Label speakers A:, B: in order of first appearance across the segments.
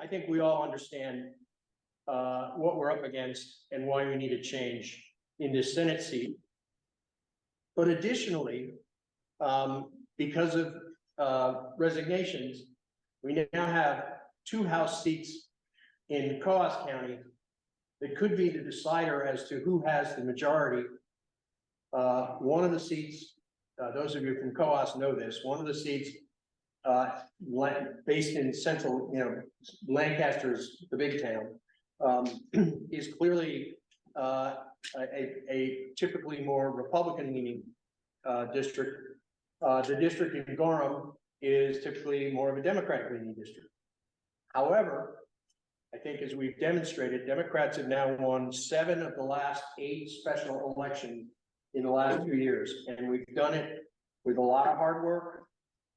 A: I think we all understand what we're up against and why we need a change in this Senate seat. But additionally, because of resignations, we now have 2 House seats in Coos County that could be the decider as to who has the majority. One of the seats, those of you from Coos know this, one of the seats based in central, Lancaster's the big town, is clearly a typically more Republican leaning district. The district in Gorham is typically more of a Democratic leaning district. However, I think as we've demonstrated, Democrats have now won 7 of the last 8 special elections in the last 2 years. And we've done it with a lot of hard work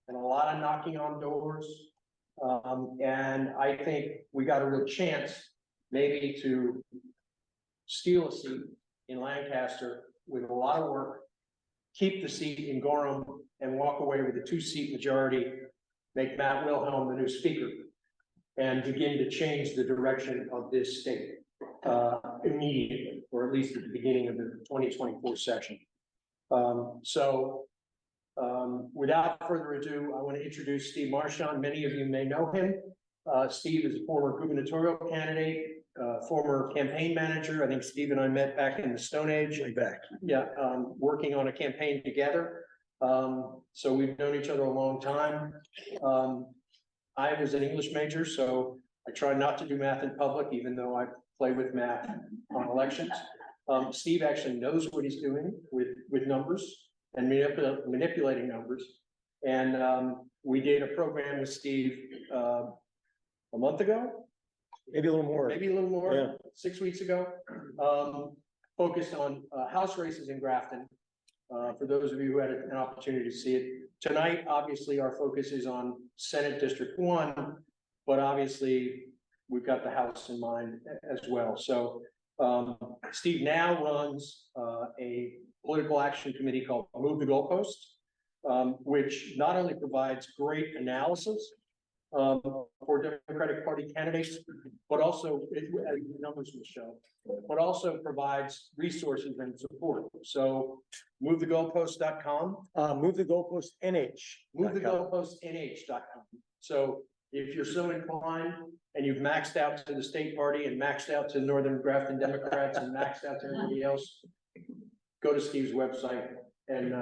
A: and a lot of knocking on doors. And I think we got a real chance maybe to steal a seat in Lancaster with a lot of work, keep the seat in Gorham, and walk away with a 2-seat majority, make Matt Wilhelm the new speaker, and begin to change the direction of this state immediately, or at least at the beginning of the 2024 session. Without further ado, I want to introduce Steve Marchand. Many of you may know him. Steve is a former gubernatorial candidate, former campaign manager. I think Steve and I met back in the Stone Age. Way back. Yeah, working on a campaign together. So we've known each other a long time. I was an English major, so I try not to do math in public, even though I play with math on elections. Steve actually knows what he's doing with numbers and manipulating numbers. And we did a program with Steve a month ago. Maybe a little more. Maybe a little more, yeah. 6 weeks ago. Focused on House races in Grafton. For those of you who had an opportunity to see it. Tonight, obviously, our focus is on Senate District 1, but obviously, we've got the House in mind as well. So Steve now runs a political action committee called Move the Goalpost, which not only provides great analysis for Democratic Party candidates, but also, as the numbers will show, but also provides resources and support. So movethegoalpost.com.
B: Movethegoalpostnh.
A: Movethegoalpostnh.com. So if you're so inclined and you've maxed out to the state party and maxed out to Northern Grafton Democrats and maxed out to everybody else, go to Steve's website and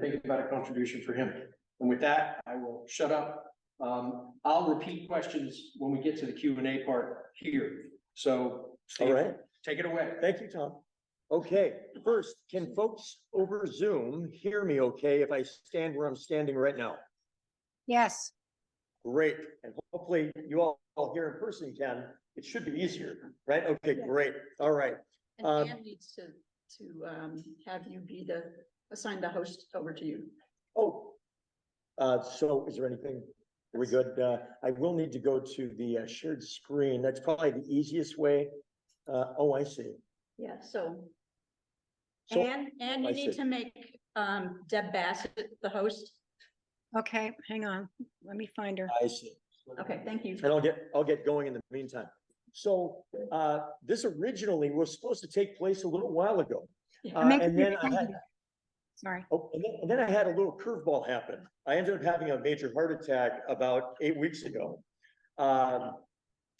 A: think about a contribution for him. And with that, I will shut up. I'll repeat questions when we get to the Q&A part here. So, Steve, all right, take it away.
B: Thank you, Tom. Okay, first, can folks over Zoom hear me okay if I stand where I'm standing right now?
C: Yes.
B: Great, and hopefully you all here in person can. It should be easier, right? Okay, great. All right.
D: And Ann needs to have you be assign the host over to you.
B: Oh, so is there anything? Are we good? I will need to go to the shared screen. That's probably the easiest way. Oh, I see.
D: Yeah, so Ann, you need to make Deb Bassett the host.
C: Okay, hang on. Let me find her.
B: I see.
D: Okay, thank you.
B: And I'll get going in the meantime. So this originally was supposed to take place a little while ago. And then I had
C: Sorry.
B: Oh, and then I had a little curveball happen. I ended up having a major heart attack about 8 weeks ago.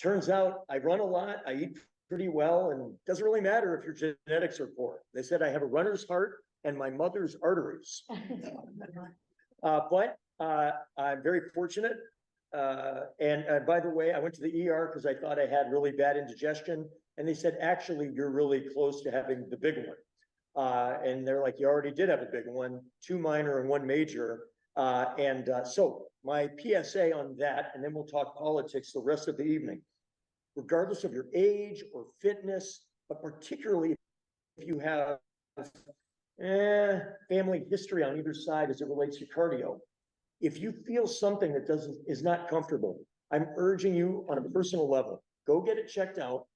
B: Turns out I run a lot, I eat pretty well, and it doesn't really matter if your genetics are poor. They said I have a runner's heart and my mother's arteries. But I'm very fortunate. And by the way, I went to the ER because I thought I had really bad indigestion. And they said, actually, you're really close to having the big one. And they're like, you already did have a big one, 2 minor and 1 major. So my PSA on that, and then we'll talk politics the rest of the evening. Regardless of your age or fitness, but particularly if you have family history on either side as it relates to cardio, if you feel something that is not comfortable, I'm urging you on a personal level, go get it checked out.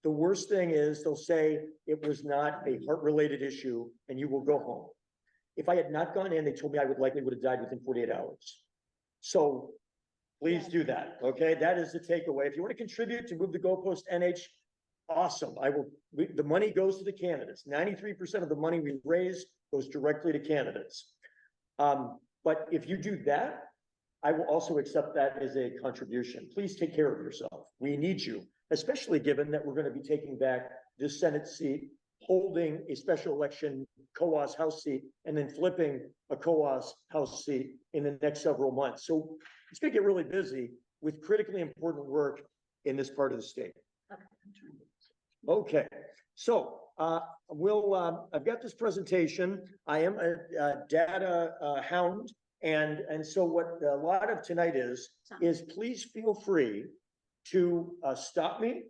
B: The worst thing is they'll say it was not a heart-related issue and you will go home. If I had not gone in, they told me I would have died within 48 hours. So please do that, okay? That is the takeaway. If you want to contribute to Move the Goalpost NH, awesome. The money goes to the candidates. 93% of the money we raise goes directly to candidates. But if you do that, I will also accept that as a contribution. Please take care of yourself. We need you, especially given that we're going to be taking back this Senate seat, holding a special election COAS House seat, and then flipping a COAS House seat in the next several months. So it's going to get really busy with critically important work in this part of the state. Okay, so I've got this presentation. I am a data hound. And so what a lot of tonight is please feel free to stop me,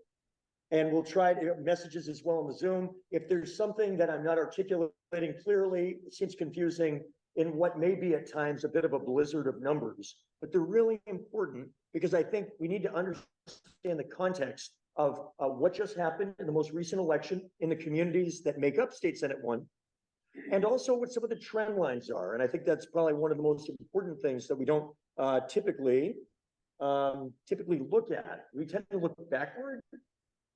B: and we'll try to messages as well on the Zoom. If there's something that I'm not articulating clearly, it seems confusing in what may be at times a bit of a blizzard of numbers, but they're really important because I think we need to understand the context of what just happened in the most recent election in the communities that make up State Senate 1. And also what some of the trend lines are. And I think that's probably one of the most important things that we don't typically look at. We tend to look backward,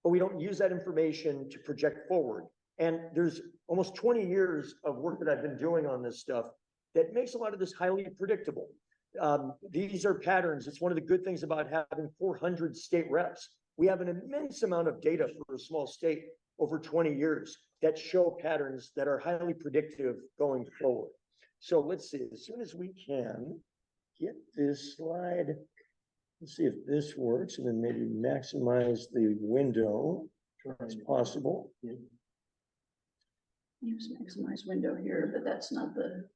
B: but we don't use that information to project forward. And there's almost 20 years of work that I've been doing on this stuff that makes a lot of this highly predictable. These are patterns. It's one of the good things about having 400 state reps. We have an immense amount of data for a small state over 20 years that show patterns that are highly predictive going forward. So let's see, as soon as we can get this slide, let's see if this works, and then maybe maximize the window as possible.
D: Use maximize window here, but that's not the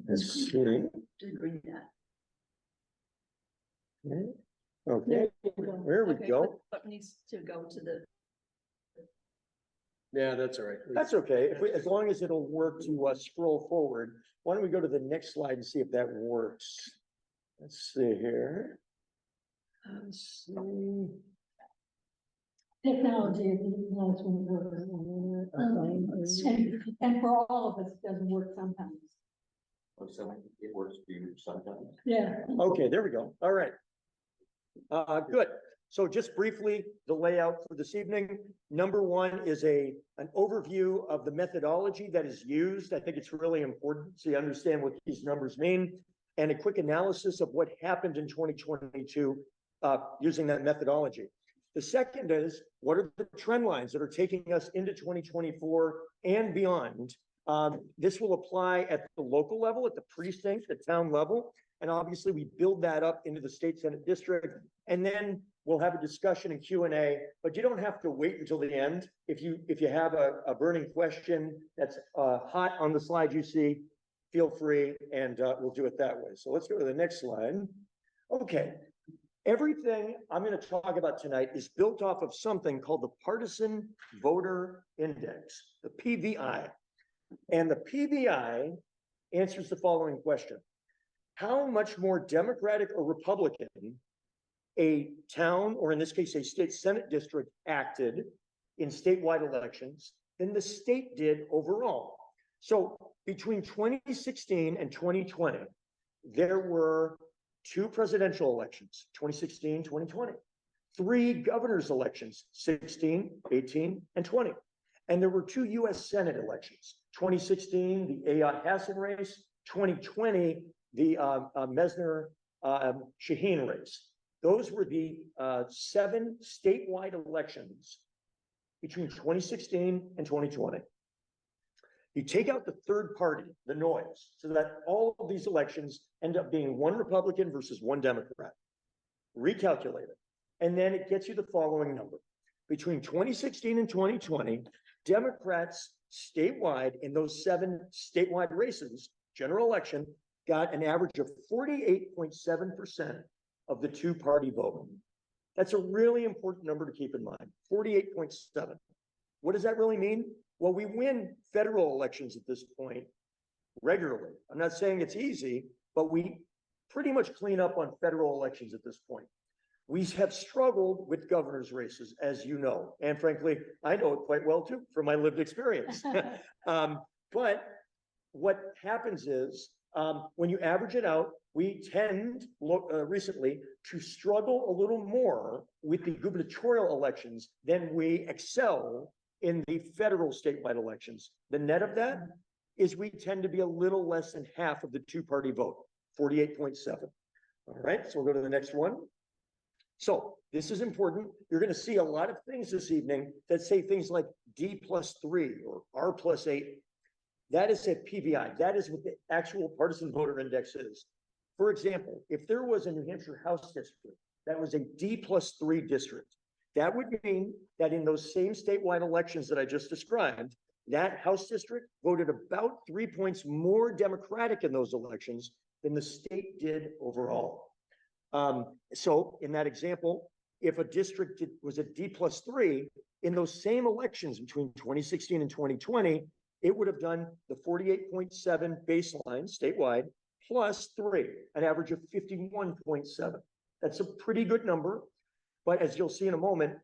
B: Let's see.
D: degree that.
B: Okay, there we go.
D: What needs to go to the,
A: Yeah, that's all right.
B: That's okay, as long as it'll work to scroll forward. Why don't we go to the next slide and see if that works? Let's see here. Let's see.
E: Technology knows when it works. And for all of us, it doesn't work sometimes.
F: It works for you sometimes.
E: Yeah.
B: Okay, there we go. All right. Good. So just briefly, the layout for this evening. Number one is an overview of the methodology that is used. I think it's really important so you understand what these numbers mean, and a quick analysis of what happened in 2022 using that methodology. The second is, what are the trend lines that are taking us into 2024 and beyond? This will apply at the local level, at the precinct, the town level, and obviously we build that up into the state Senate district, and then we'll have a discussion and Q&A, but you don't have to wait until the end. If you have a burning question that's hot on the slide you see, feel free, and we'll do it that way. So let's go to the next slide. Okay, everything I'm going to talk about tonight is built off of something called the Partisan Voter Index, the PVI. And the PVI answers the following question: how much more Democratic or Republican a town, or in this case, a state Senate district, acted in statewide elections than the state did overall? So between 2016 and 2020, there were 2 presidential elections, 2016, 2020, 3 governor's elections, 16, 18, and 20. And there were 2 US Senate elections, 2016, the Ayotte Hassan race, 2020, the Mesner Shaheen race. Those were the 7 statewide elections between 2016 and 2020. You take out the third party, the noise, so that all of these elections end up being 1 Republican versus 1 Democrat. Recalculate it. And then it gets you the following number. Between 2016 and 2020, Democrats statewide in those 7 statewide races, general election, got an average of 48.7% of the 2-party vote. That's a really important number to keep in mind, 48.7. What does that really mean? Well, we win federal elections at this point regularly. I'm not saying it's easy, but we pretty much clean up on federal elections at this point. We have struggled with governor's races, as you know, and frankly, I know it quite well too, from my lived experience. But what happens is When you average it out, we tend recently to struggle a little more with the gubernatorial elections than we excel in the federal statewide elections. The net of that is we tend to be a little less than half of the two-party vote, 48.7. All right, so we'll go to the next one. So this is important. You're going to see a lot of things this evening that say things like D+3 or R+8. That is a PVI. That is what the actual partisan voter index is. For example, if there was a New Hampshire House district that was a D+3 district, that would mean that in those same statewide elections that I just described, that House district voted about 3 points more Democratic in those elections than the state did overall. So in that example, if a district was a D+3 in those same elections between 2016 and 2020, it would have done the 48.7 baseline statewide plus 3, an average of 51.7. That's a pretty good number. But as you'll see in a moment,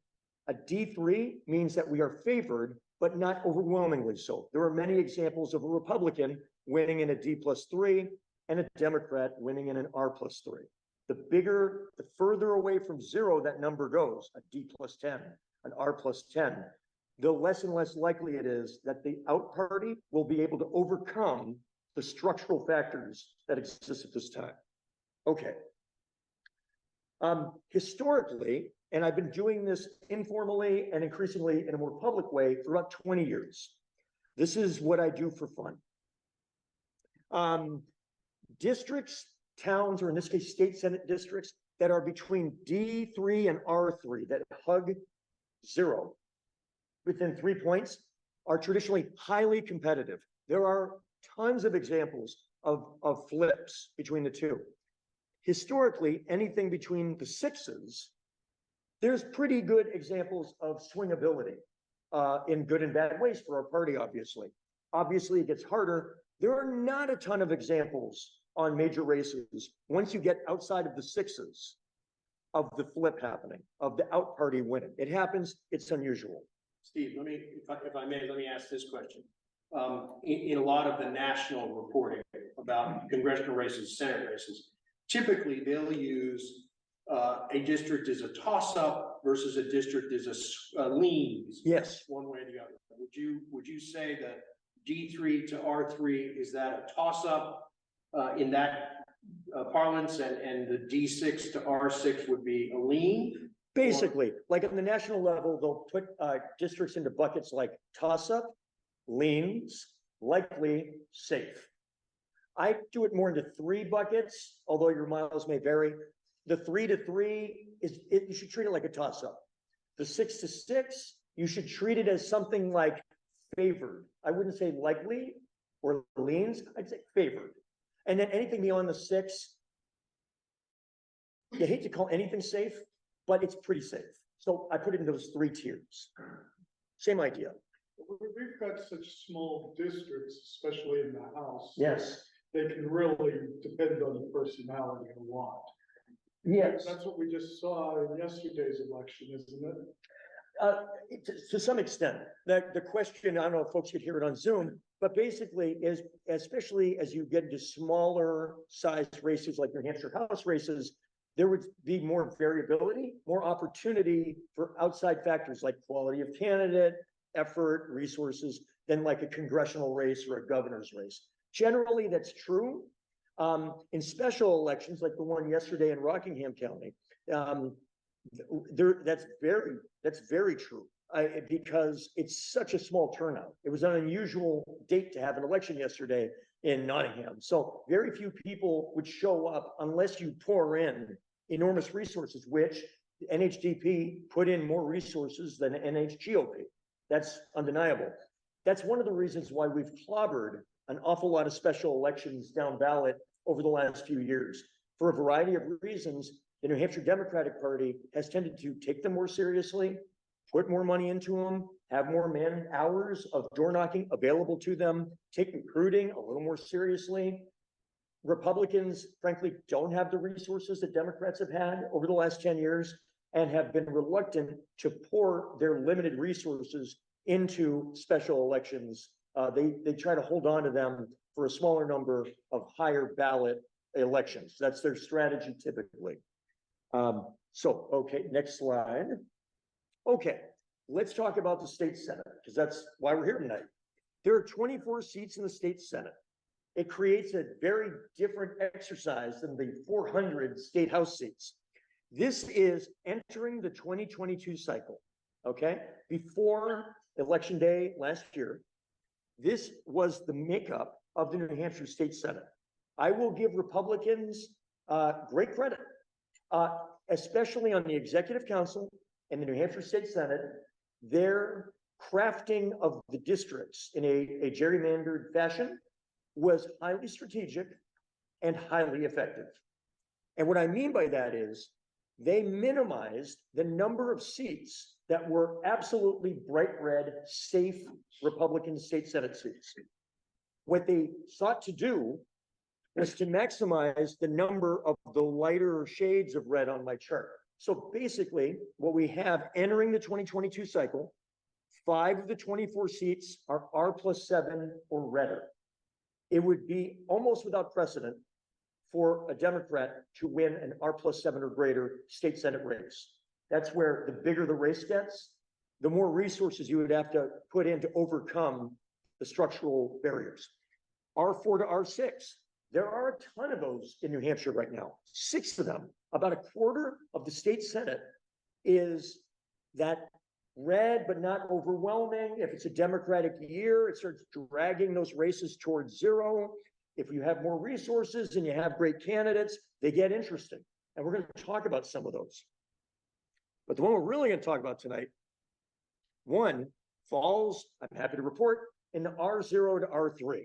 B: a D3 means that we are favored, but not overwhelmingly so. There are many examples of a Republican winning in a D+3 and a Democrat winning in an R+3. The further away from zero that number goes, a D+10, an R+10, the less and less likely it is that the out party will be able to overcome the structural factors that exist at this time. Okay. Historically, and I've been doing this informally and increasingly in a more public way for about 20 years. This is what I do for fun. Districts, towns, or in this case, state senate districts that are between D3 and R3 that hug zero within 3 points are traditionally highly competitive. There are tons of examples of flips between the two. Historically, anything between the sixes, there's pretty good examples of swingability in good and bad ways for our party, obviously. Obviously, it gets harder. There are not a ton of examples on major races once you get outside of the sixes of the flip happening, of the out party winning. It happens, it's unusual.
A: Steve, if I may, let me ask this question. In a lot of the national reporting about congressional races, Senate races, typically they'll use a district as a toss-up versus a district as a lean.
B: Yes.
A: One way or the other. Would you say that D3 to R3, is that a toss-up in that parlance, and the D6 to R6 would be a lean?
B: Basically, like at the national level, they'll put districts into buckets like toss-up, leans, likely, safe. I do it more into 3 buckets, although your miles may vary. The 3 to 3 you should treat it like a toss-up. The 6 to 6, you should treat it as something like favored. I wouldn't say likely or leans, I'd say favored. And then anything beyond the 6, you hate to call anything safe, but it's pretty safe. So I put it in those 3 tiers. Same idea.
G: We've got such small districts, especially in the House.
B: Yes.
G: They can really depend on the personality a lot.
B: Yes.
G: That's what we just saw in yesterday's election, isn't it?
B: To some extent, the question, I don't know if folks could hear it on Zoom, but basically is, especially as you get into smaller sized races like New Hampshire House races, there would be more variability, more opportunity for outside factors like quality of candidate, effort, resources, than like a congressional race or a governor's race. Generally, that's true. In special elections, like the one yesterday in Rockingham County, that's very true because it's such a small turnout. It was an unusual date to have an election yesterday in Nottingham. So very few people would show up unless you pour in enormous resources, which the NHDP put in more resources than NHGOP. That's undeniable. That's one of the reasons why we've clobbered an awful lot of special elections down ballot over the last few years. For a variety of reasons, the New Hampshire Democratic Party has tended to take them more seriously, put more money into them, have more man hours of door knocking available to them, take recruiting a little more seriously. Republicans, frankly, don't have the resources that Democrats have had over the last 10 years and have been reluctant to pour their limited resources into special elections They try to hold on to them for a smaller number of higher ballot elections. That's their strategy typically. Okay, next slide. Okay, let's talk about the state senate, because that's why we're here tonight. There are 24 seats in the state senate. It creates a very different exercise than the 400 state house seats. This is entering the 2022 cycle, okay? Before election day last year, this was the makeup of the New Hampshire State Senate. I will give Republicans great credit, especially on the Executive Council and the New Hampshire State Senate. Their crafting of the districts in a gerrymandered fashion was highly strategic and highly effective. And what I mean by that is they minimized the number of seats that were absolutely bright red, safe Republican state Senate seats. What they sought to do was to maximize the number of the lighter shades of red on my chart. So basically, what we have entering the 2022 cycle, 5 of the 24 seats are R+7 or redder. It would be almost without precedent for a Democrat to win an R+7 or greater state Senate race. That's where the bigger the race gets, the more resources you would have to put in to overcome the structural barriers. R4 to R6, there are a ton of those in New Hampshire right now, 6 of them. About a quarter of the state Senate is that red, but not overwhelming. If it's a Democratic year, it starts dragging those races towards 0. If you have more resources and you have great candidates, they get interesting. And we're going to talk about some of those. But the one we're really going to talk about tonight, one falls, I'm happy to report, in the R0 to R3.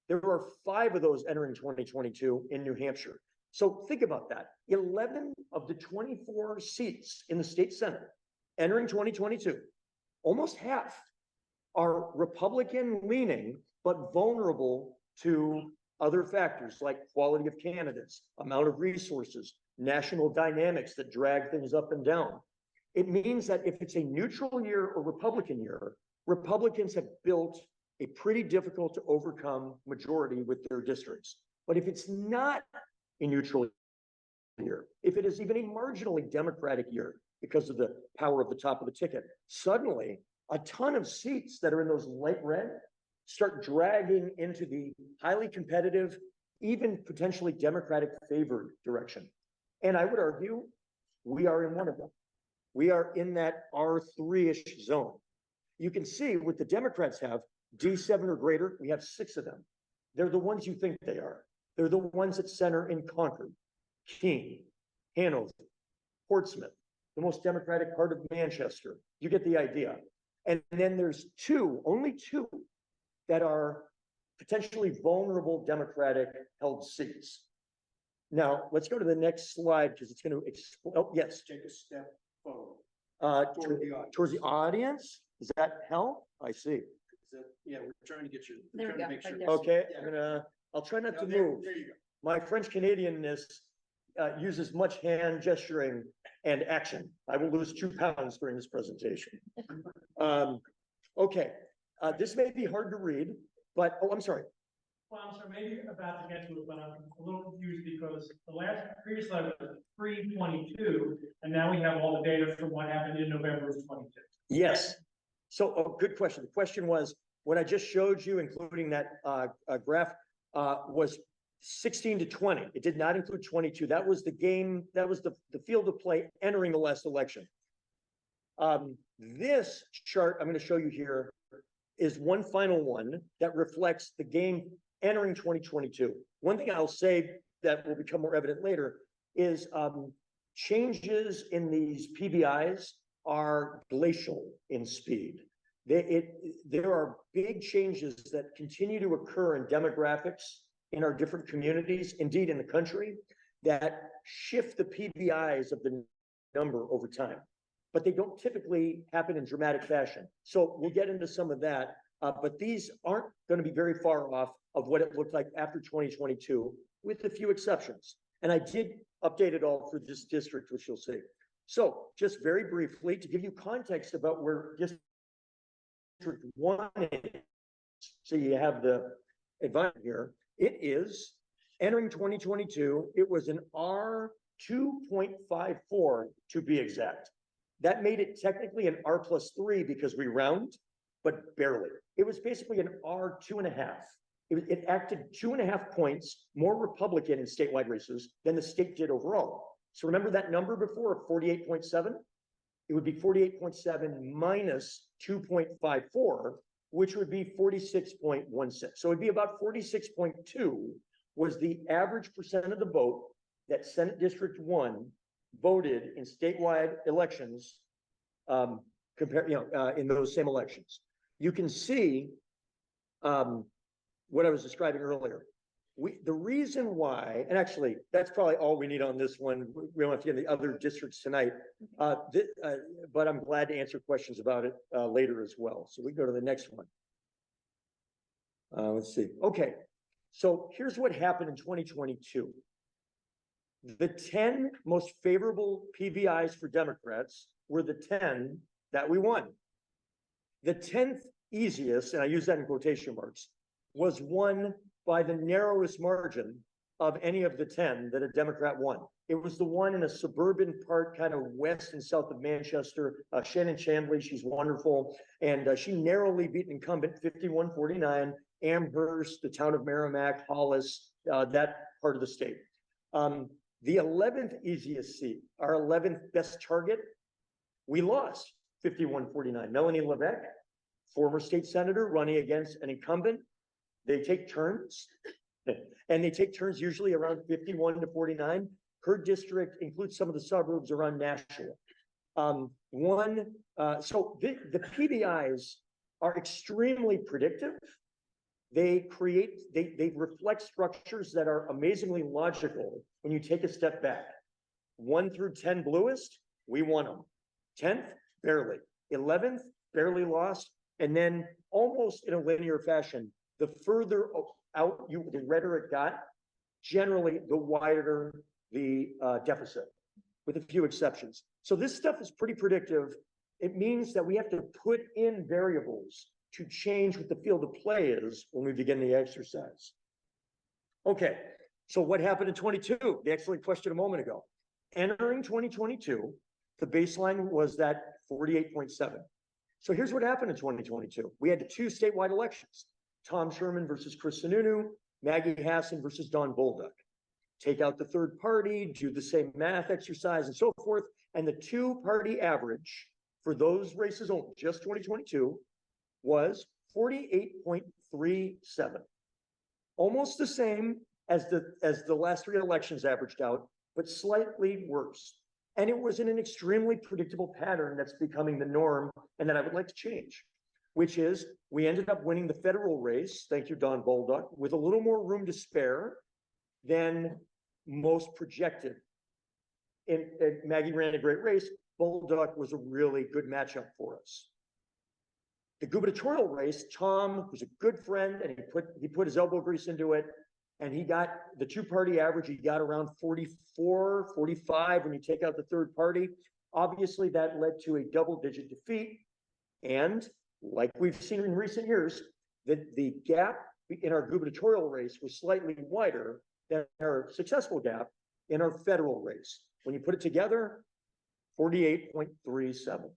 B: There are 5 of those entering 2022 in New Hampshire. So think about that. 11 of the 24 seats in the state Senate entering 2022, almost half are Republican leaning, but vulnerable to other factors like quality of candidates, amount of resources, national dynamics that drag things up and down. It means that if it's a neutral year or Republican year, Republicans have built a pretty difficult to overcome majority with their districts. But if it's not a neutral year, if it is even a marginally Democratic year because of the power of the top of the ticket, suddenly a ton of seats that are in those light red start dragging into the highly competitive, even potentially Democratic favored direction. And I would argue we are in one of them. We are in that R3-ish zone. You can see what the Democrats have, D7 or greater, we have 6 of them. They're the ones you think they are. They're the ones that center in Concord, Keene, Hanover, Portsmouth, the most Democratic part of Manchester. You get the idea. And then there's 2, only 2, that are potentially vulnerable Democratic held seats. Now, let's go to the next slide because it's going to explode. Oh, yes.
G: Take a step forward.
B: Towards the audience. Does that help? I see.
A: Yeah, we're trying to get you.
D: There we
A: trying to
D: go,
A: make
D: right
A: sure-
D: there.
B: Okay, I'll try not to
G: There
B: move.
G: you go.
B: My French Canadianness uses much hand gesturing and action. I will lose 2 pounds during this presentation. Okay, this may be hard to read, but, oh, I'm sorry.
H: Well, I'm sorry, maybe about to get to it, but I'm a little confused because the previous letter was pre-22, and now we have all the data from what happened in November of 22.
B: Yes. So, good question. The question was, what I just showed you, including that graph, was 16 to 20. It did not include 22. That was the game, that was the field of play entering the last election. This chart I'm going to show you here is one final one that reflects the game entering 2022. One thing I'll say that will become more evident later is changes in these PBIs are glacial in speed. There are big changes that continue to occur in demographics in our different communities, indeed in the country, that shift the PBIs of the number over time. But they don't typically happen in dramatic fashion. So we'll get into some of that, but these aren't going to be very far off of what it looked like after 2022, with a few exceptions. And I did update it all for this district, which you'll see. So just very briefly, to give you context about where District 1 is. so you have the advantage here. It is entering 2022, it was an R 2.54 to be exact. That made it technically an R+3 because we round, but barely. It was basically an R 2.5. It acted 2.5 points more Republican in statewide races than the state did overall. So remember that number before of 48.7? It would be 48.7 minus 2.54, which would be 46.16. So it'd be about 46.2 was the average percent of the vote that Senate District 1 voted in statewide elections, in those same elections. You can see what I was describing earlier. The reason why, and actually, that's probably all we need on this one. We don't have to get into the other districts tonight, but I'm glad to answer questions about it later as well. So we go to the next one. Let's see. Okay, so here's what happened in 2022. The 10 most favorable PVIs for Democrats were the 10 that we won. The 10th easiest, and I use that in quotation marks, was won by the narrowest margin of any of the 10 that a Democrat won. It was the one in a suburban part, kind of west and south of Manchester. Shannon Chandley, she's wonderful. And she narrowly beat incumbent 51-49, Amherst, the town of Merrimack, Hollis, that part of the state. The 11th easiest seat, our 11th best target, we lost 51-49. Melanie Levesque, former state senator running against an incumbent. They take turns, and they take turns usually around 51-49. Her district includes some of the suburbs around Nashville. So the PBIs are extremely predictive. They reflect structures that are amazingly logical when you take a step back. 1 through 10 bluest, we won them. 10th, barely. 11th, barely lost. And then almost in a linear fashion, the further out the redder it got, generally the wider the deficit, with a few exceptions. So this stuff is pretty predictive. It means that we have to put in variables to change what the field of play is when we begin the exercise. Okay, so what happened in 22? The excellent question a moment ago. Entering 2022, the baseline was that 48.7. So here's what happened in 2022. We had 2 statewide elections. Tom Sherman versus Chris Sununu, Maggie Hassan versus Don Bolduc. Take out the third party, do the same math exercise and so forth. And the 2-party average for those races only, just 2022, was 48.37. Almost the same as the last 3 elections averaged out, but slightly worse. And it was in an extremely predictable pattern that's becoming the norm and that I would like to change, which is we ended up winning the federal race, thank you, Don Bolduc, with a little more room to spare than most projected. And Maggie ran a great race. Bolduc was a really good matchup for us. The gubernatorial race, Tom was a good friend and he put his elbow grease into it, and he got the 2-party average. He got around 44, 45 when you take out the third party. Obviously, that led to a double-digit defeat. And like we've seen in recent years, the gap in our gubernatorial race was slightly wider than our successful gap in our federal race. When you put it together, 48.37.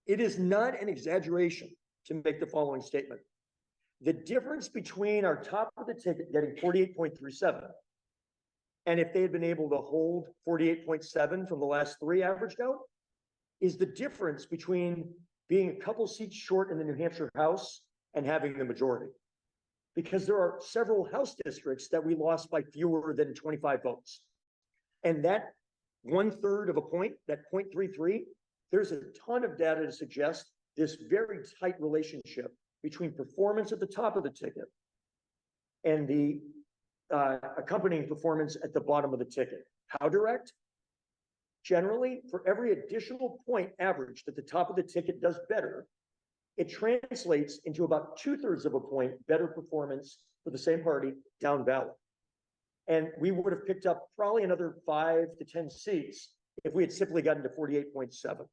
B: It is not an exaggeration to make the following statement. The difference between our top of the ticket getting 48.37 and if they had been able to hold 48.7 from the last 3 averaged out is the difference between being a couple seats short in the New Hampshire House and having the majority. Because there are several House districts that we lost by fewer than 25 votes. And that 1/3 of a point, that 0.33, there's a ton of data to suggest this very tight relationship between performance at the top of the ticket and the accompanying performance at the bottom of the ticket. How direct? Generally, for every additional point averaged at the top of the ticket does better, it translates into about 2/3 of a point better performance for the same party down ballot. And we would have picked up probably another 5 to 10 seats if we had simply gotten to 48.7.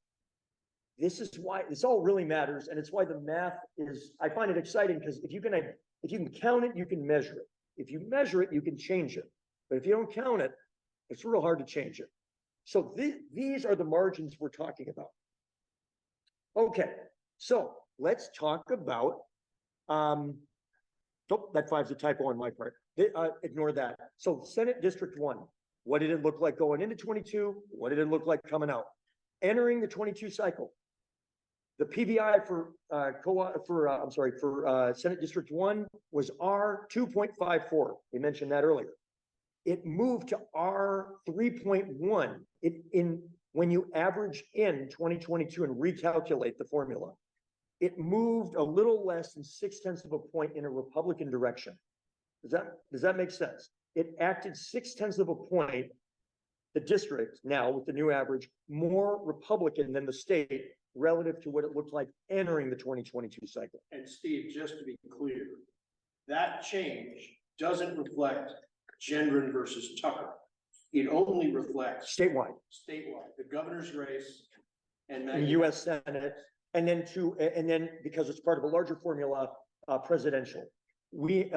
B: this is why, this all really matters, and it's why the math is, I find it exciting, because if you can count it, you can measure it. If you measure it, you can change it. But if you don't count it, it's real hard to change it. So these are the margins we're talking about. Okay, so let's talk about, oh, that 5's a typo on my part. Ignore that. So Senate District 1, what did it look like going into 22? What did it look like coming out? Entering the 22 cycle, the PVI for Senate District 1 was R 2.54. We mentioned that earlier. It moved to R 3.1 when you average in 2022 and recalculate the formula. It moved a little less than 0.6 of a point in a Republican direction. Does that make sense? It acted 0.6 of a point, the district now with the new average, more Republican than the state relative to what it looked like entering the 2022 cycle.
A: And Steve, just to be clear, that change doesn't reflect Gendron versus Tucker. It only reflects
B: Statewide.
A: the governor's race and
B: In the US Senate, and then because it's part of a larger formula, presidential. We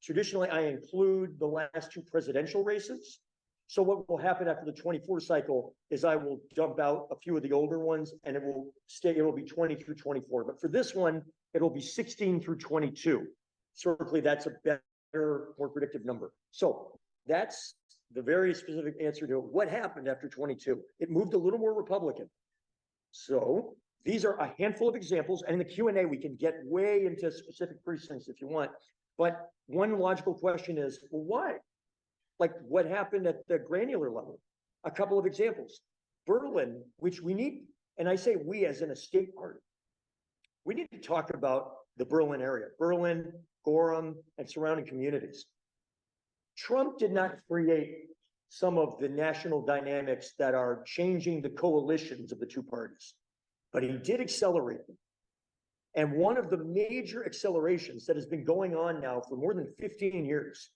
B: traditionally, I include the last 2 presidential races. So what will happen after the 24 cycle is I will dump out a few of the older ones, and it will be 20 through 24. But for this one, it'll be 16 through 22. Certainly, that's a better, more predictive number. So that's the very specific answer to what happened after 22. It moved a little more Republican. So these are a handful of examples, and in the Q&A, we can get way into specific precincts if you want. But one logical question is, well, why? Like what happened at the granular level? A couple of examples. Berlin, which we need, and I say we as in a state party, we need to talk about the Berlin area, Berlin, Gorham, and surrounding communities. Trump did not create some of the national dynamics that are changing the coalitions of the 2 parties, but he did accelerate them. And one of the major accelerations that has been going on now for more than 15 years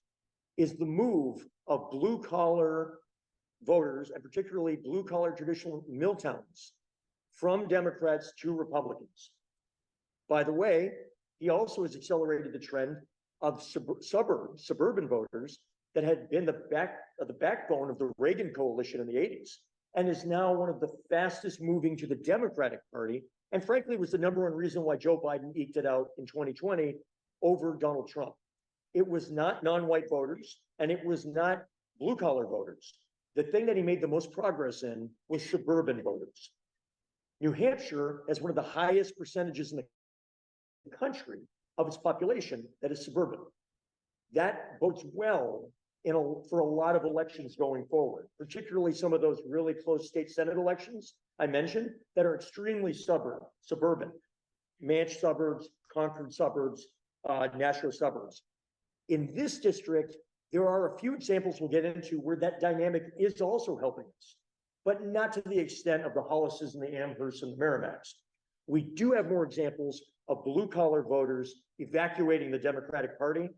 B: is the move of blue collar voters, and particularly blue collar traditional mill towns, from Democrats to Republicans. By the way, he also has accelerated the trend of suburban voters that had been the backbone of the Reagan coalition in the 80s, and is now one of the fastest moving to the Democratic Party, and frankly was the #1 reason why Joe Biden eked it out in 2020 over Donald Trump. It was not non-white voters, and it was not blue-collar voters. The thing that he made the most progress in was suburban voters. New Hampshire has one of the highest percentages in the country of its population that is suburban. That bodes well for a lot of elections going forward, particularly some of those really close state Senate elections I mentioned that are extremely suburban, Manch suburbs, Concord suburbs, Nashua suburbs. In this district, there are a few examples we'll get into where that dynamic is also helping us, but not to the extent of the Hollises and the Amhersts and the Merrimacks. We do have more examples of blue-collar voters evacuating the Democratic Party.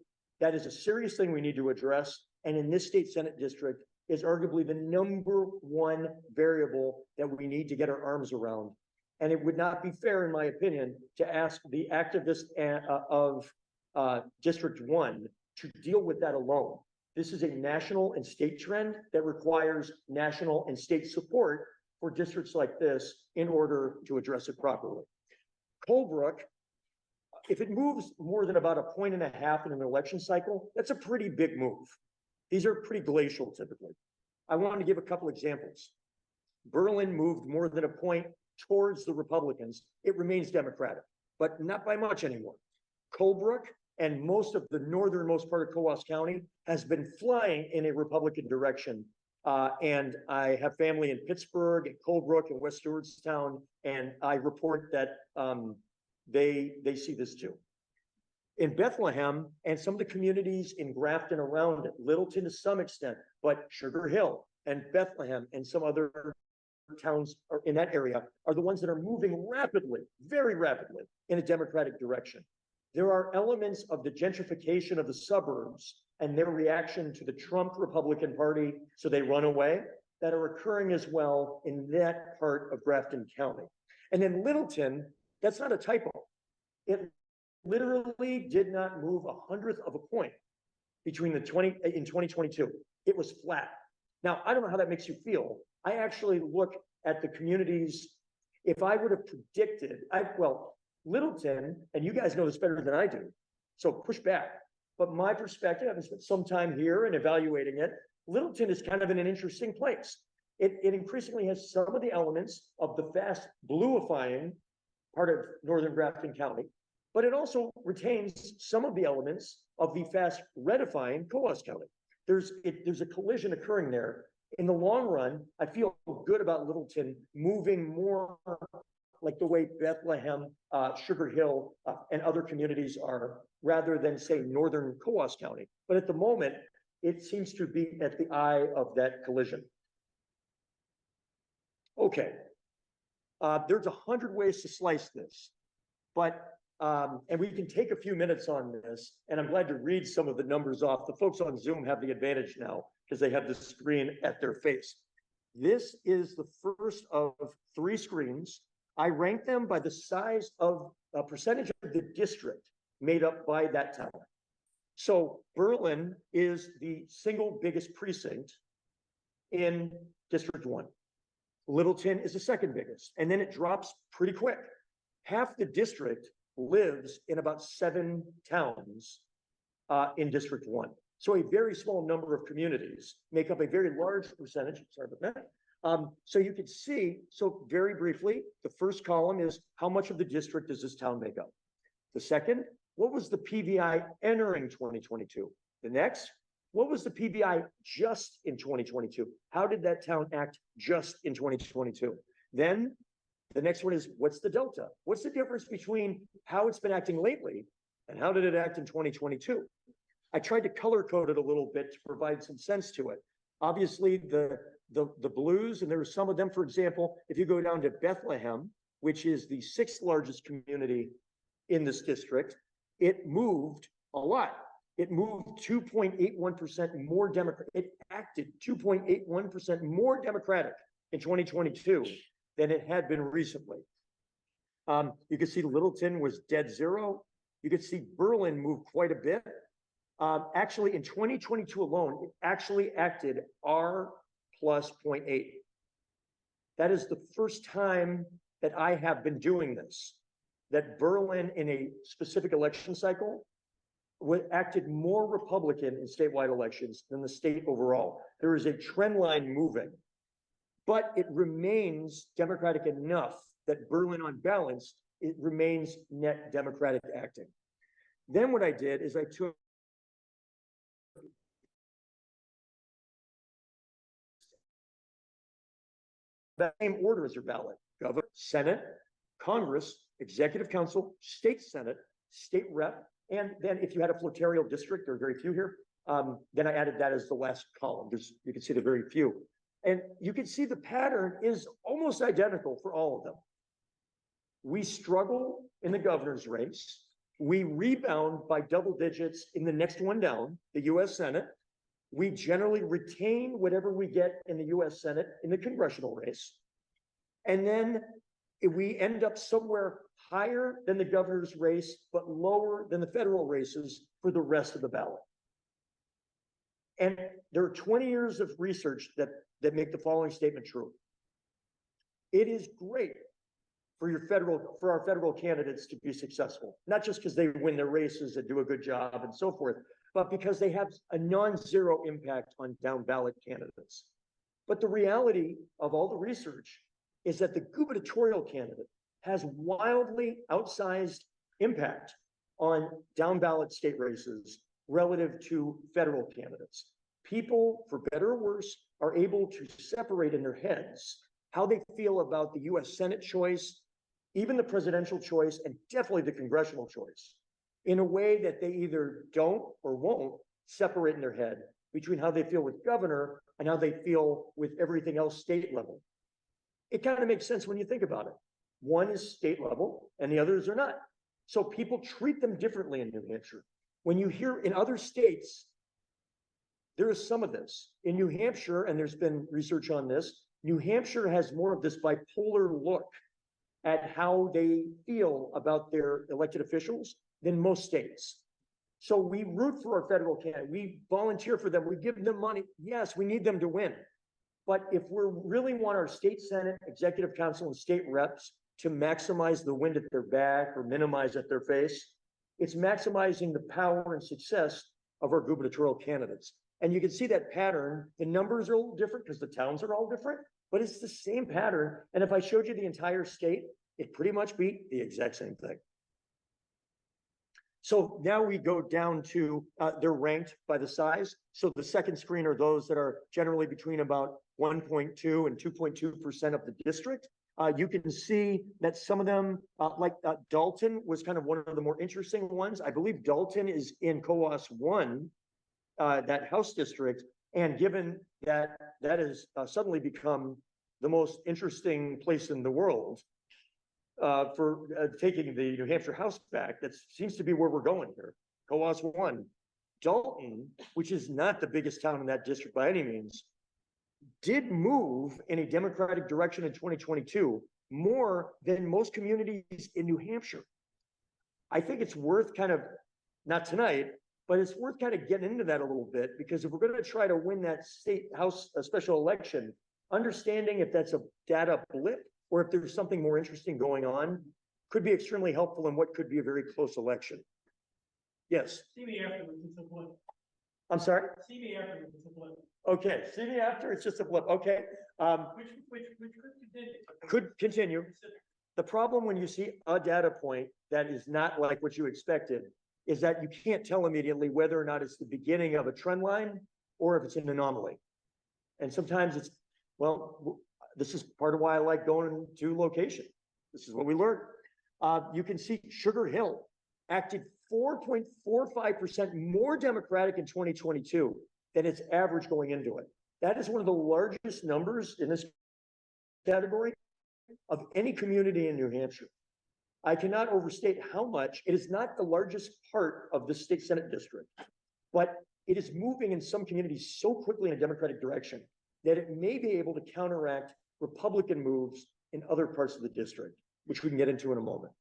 B: That is a serious thing we need to address, and in this state Senate district is arguably the #1 variable that we need to get our arms around. And it would not be fair, in my opinion, to ask the activists of District 1 to deal with that alone. This is a national and state trend that requires national and state support for districts like this in order to address it properly. Colebrook, if it moves more than about 1.5 points in an election cycle, that's a pretty big move. These are pretty glacial typically. I want to give a couple examples. Berlin moved more than 1 point towards the Republicans. It remains Democratic, but not by much anymore. Colebrook and most of the northernmost part of Coos County has been flying in a Republican direction. And I have family in Pittsburgh and Colebrook and West Stewartstown, and I report that they see this too. In Bethlehem and some of the communities in Grafton around it, Littleton to some extent, but Sugar Hill and Bethlehem and some other towns in that area are the ones that are moving rapidly, very rapidly in a Democratic direction. There are elements of the gentrification of the suburbs and their reaction to the Trump Republican Party, so they run away, that are occurring as well in that part of Grafton County. And then Littleton, that's not a typo. It literally did not move 1/100th of a point between in 2022. It was flat. Now, I don't know how that makes you feel. I actually look at the communities. If I would have predicted, Littleton, and you guys know this better than I do, so push back. But my perspective, I've spent some time here and evaluating it. Littleton is kind of in an interesting place. It increasingly has some of the elements of the fast bluifying part of northern Grafton County, but it also retains some of the elements of the fast redifying Coos County. There's a collision occurring there. In the long run, I feel good about Littleton moving more like the way Bethlehem, Sugar Hill, and other communities are, rather than say northern Coos County. But at the moment, it seems to be at the eye of that collision. Okay. There's 100 ways to slice this, but and we can take a few minutes on this, and I'm glad to read some of the numbers off. The folks on Zoom have the advantage now because they have the screen at their face. This is the first of 3 screens. I rank them by the size of a percentage of the district made up by that town. So Berlin is the single biggest precinct in District 1. Littleton is the second biggest, and then it drops pretty quick. Half the district lives in about 7 towns in District 1. So a very small number of communities make up a very large percentage. Sorry about that. So you can see, so very briefly, the first column is how much of the district does this town make up? The second, what was the PVI entering 2022? The next, what was the PVI just in 2022? How did that town act just in 2022? Then the next one is, what's the delta? What's the difference between how it's been acting lately and how did it act in 2022? I tried to color code it a little bit to provide some sense to it. Obviously, the blues, and there are some of them, for example, if you go down to Bethlehem, which is the 6th largest community in this district, it moved a lot. It moved 2.81% more Democratic. It acted 2.81% more Democratic in 2022 than it had been recently. You can see Littleton was dead zero. You could see Berlin moved quite a bit. Actually, in 2022 alone, it actually acted R plus 0.8. That is the first time that I have been doing this, that Berlin in a specific election cycle acted more Republican in statewide elections than the state overall. There is a trend line moving, but it remains Democratic enough that Berlin on balance, it remains net Democratic acting. Then what I did is I took the same order as your ballot: governor, Senate, Congress, Executive Council, State Senate, State Rep, and then if you had a flotarial district, there are very few here, then I added that as the last column. You can see the very few. And you can see the pattern is almost identical for all of them. We struggle in the governor's race. We rebound by double digits in the next one down, the US Senate. We generally retain whatever we get in the US Senate in the congressional race. And then we end up somewhere higher than the governor's race, but lower than the federal races for the rest of the ballot. And there are 20 years of research that make the following statement true. It is great for our federal candidates to be successful, not just because they win their races and do a good job and so forth, but because they have a non-zero impact on down ballot candidates. But the reality of all the research is that the gubernatorial candidate has wildly outsized impact on down ballot state races relative to federal candidates. People, for better or worse, are able to separate in their heads how they feel about the US Senate choice, even the presidential choice, and definitely the congressional choice, in a way that they either don't or won't separate in their head between how they feel with governor and how they feel with everything else state level. It kind of makes sense when you think about it. One is state level and the others are not. So people treat them differently in New Hampshire. When you hear in other states, there is some of this. In New Hampshire, and there's been research on this, New Hampshire has more of this bipolar look at how they feel about their elected officials than most states. So we root for our federal candidate. We volunteer for them. We give them money. Yes, we need them to win. But if we really want our state senate, executive council, and state reps to maximize the wind at their back or minimize at their face, it's maximizing the power and success of our gubernatorial candidates. And you can see that pattern. The numbers are a little different because the towns are all different, but it's the same pattern. And if I showed you the entire state, it pretty much beat the exact same thing. So now we go down to, they're ranked by the size. So the second screen are those that are generally between about 1.2 and 2.2% of the district. You can see that some of them, like Dalton was kind of one of the more interesting ones. I believe Dalton is in Coos 1, that House district. And given that that has suddenly become the most interesting place in the world, for taking the New Hampshire House back, that seems to be where we're going here. Coos 1. Dalton, which is not the biggest town in that district by any means, did move in a Democratic direction in 2022 more than most communities in New Hampshire. I think it's worth kind of, not tonight, but it's worth kind of getting into that a little bit, because if we're going to try to win that state house special election, understanding if that's a data blip or if there's something more interesting going on could be extremely helpful in what could be a very close election. Yes.
H: See me afterwards, it's a blip.
B: I'm sorry.
H: See me afterwards, it's a blip.
B: Okay. See me after. It's just a blip. Okay.
H: Which
B: Could continue. The problem when you see a data point that is not like what you expected is that you can't tell immediately whether or not it's the beginning of a trend line or if it's an anomaly. And sometimes it's, well, this is part of why I like going to location. This is what we learned. You can see Sugar Hill acted 4.45% more Democratic in 2022 than its average going into it. That is one of the largest numbers in this category of any community in New Hampshire. I cannot overstate how much. It is not the largest part of the state Senate district, but it is moving in some communities so quickly in a Democratic direction that it may be able to counteract Republican moves in other parts of the district, which we can get into in a moment.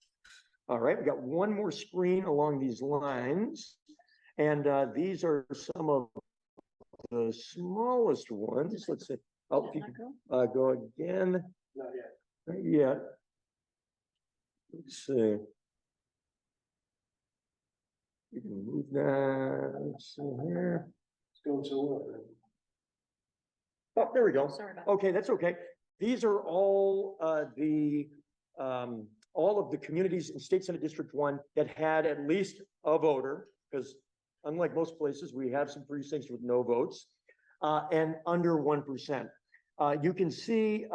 B: All right, we got one more screen along these lines, and these are some of the smallest ones. Let's see. Oh, if you can, go again.
G: Not yet.
B: Not yet. Let's see. You can move that. Let's see here.
G: It's going so well.
B: Oh, there we go.
D: Sorry about
B: Okay, that's okay. These are all all of the communities in State Senate District 1 that had at least a voter, because unlike most places, we have some precincts with no votes, and under 1%. You can see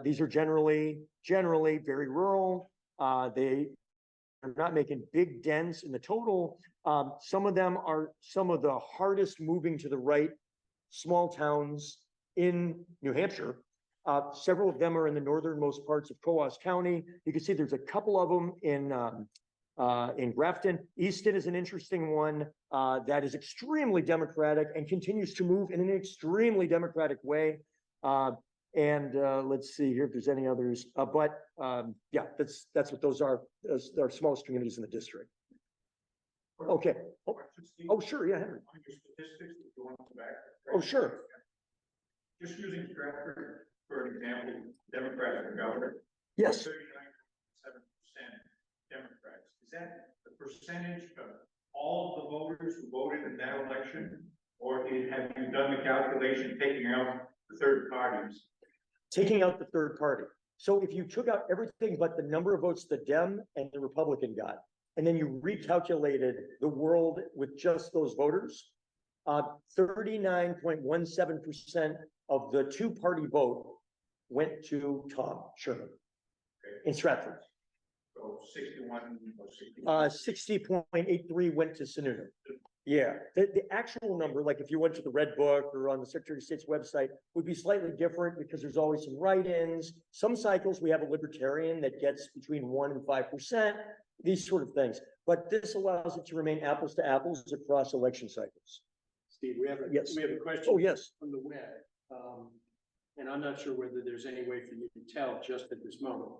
B: these are generally very rural. They are not making big dents in the total. Some of them are some of the hardest moving to the right small towns in New Hampshire. Several of them are in the northernmost parts of Coos County. You can see there's a couple of them in Grafton. Easton is an interesting one that is extremely Democratic and continues to move in an extremely Democratic way. Let's see here if there's any others. Yeah, that's what those are. Those are our smallest communities in the district. Okay. Oh, sure. Yeah, Henry.
I: On your statistics, if you want to go back.
B: Oh, sure.
I: Just using Stratford for an example, Democrats for governor.
B: Yes.
I: 39.7% Democrats. Is that the percentage of all the voters who voted in that election? Or have you done the calculation taking out the third parties?
B: Taking out the third party. So if you took out everything but the number of votes the Dem and the Republican got, and then you recalculated the world with just those voters, 39.17% of the two-party vote went to Tom Sherman in Stratford.
I: So 61 or
B: 60.83 went to Sununu. Yeah, the actual number, like if you went to the Red Book or on the Secretary of State's website, would be slightly different because there's always some write-ins. Some cycles we have a libertarian that gets between 1% and 5%, these sort of things. But this allows it to remain apples to apples across election cycles.
A: Steve, we have a question.
B: Oh, yes.
A: From the web. And I'm not sure whether there's any way for you to tell just at this moment.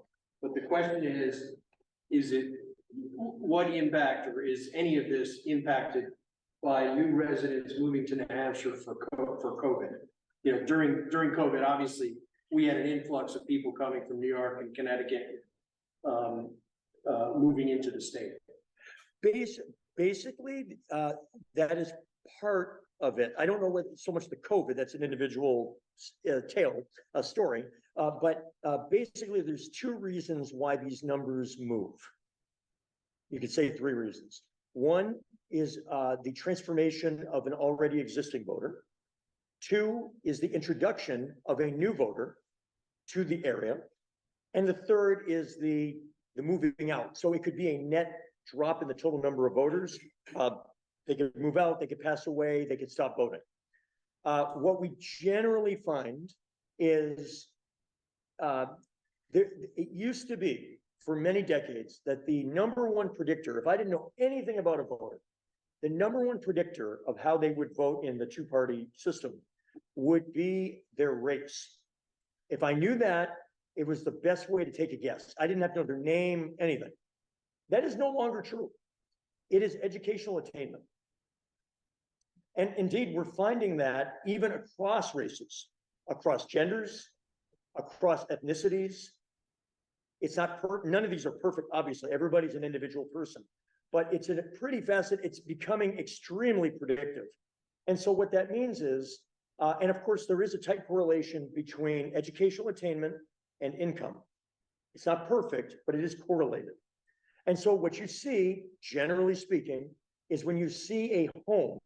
A: But the question is it, what impact, or is any of this impacted by new residents moving to New Hampshire for COVID? You know, during COVID, obviously, we had an influx of people coming from New York and Connecticut, moving into the state.
B: Basically, that is part of it. I don't know what so much the COVID, that's an individual story. But basically, there's two reasons why these numbers move. You could say three reasons. One is the transformation of an already existing voter. Two is the introduction of a new voter to the area. And the third is the moving out. So it could be a net drop in the total number of voters. They could move out, they could pass away, they could stop voting. What we generally find is it used to be for many decades that the number one predictor, if I didn't know anything about a voter, the number one predictor of how they would vote in the two-party system would be their race. If I knew that, it was the best way to take a guess. I didn't have to know their name, anything. That is no longer true. It is educational attainment. And indeed, we're finding that even across races, across genders, across ethnicities. It's not none of these are perfect, obviously. Everybody's an individual person, but it's a pretty it's becoming extremely predictive. And so what that means is, and of course, there is a tight correlation between educational attainment and income. It's not perfect, but it is correlated. And so what you see, generally speaking, is when you see a home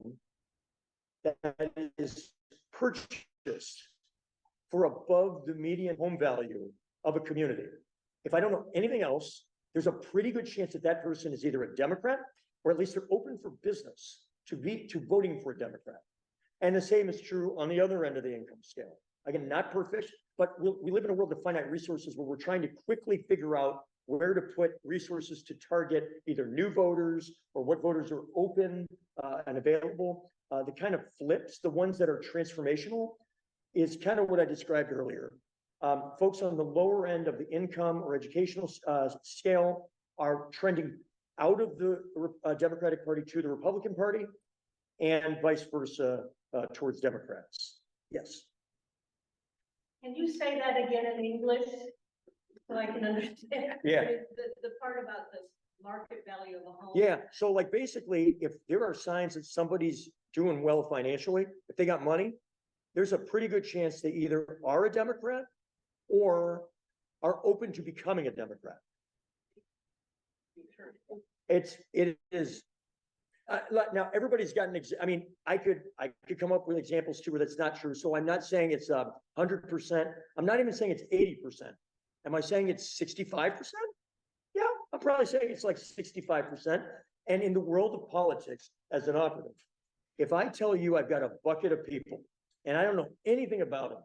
B: that is purchased for above the median home value of a community. If I don't know anything else, there's a pretty good chance that that person is either a Democrat, or at least they're open for business to voting for a Democrat. And the same is true on the other end of the income scale. Again, not perfect, but we live in a world of finite resources where we're trying to quickly figure out where to put resources to target either new voters or what voters are open and available. The kind of flips, the ones that are transformational, is kind of what I described earlier. Folks on the lower end of the income or educational scale are trending out of the Democratic Party to the Republican Party, and vice versa towards Democrats. Yes.
E: Can you say that again in English so I can understand?
B: Yeah.
E: The part about the market value of a home.
B: Yeah. So like basically, if there are signs that somebody's doing well financially, if they got money, there's a pretty good chance they either are a Democrat or are open to becoming a Democrat. It is. Now everybody's got I mean, I could come up with examples too where that's not true. So I'm not saying it's 100%. I'm not even saying it's 80%. Am I saying it's 65%? Yeah, I'm probably saying it's like 65%. And in the world of politics, as an operative, if I tell you I've got a bucket of people and I don't know anything about them,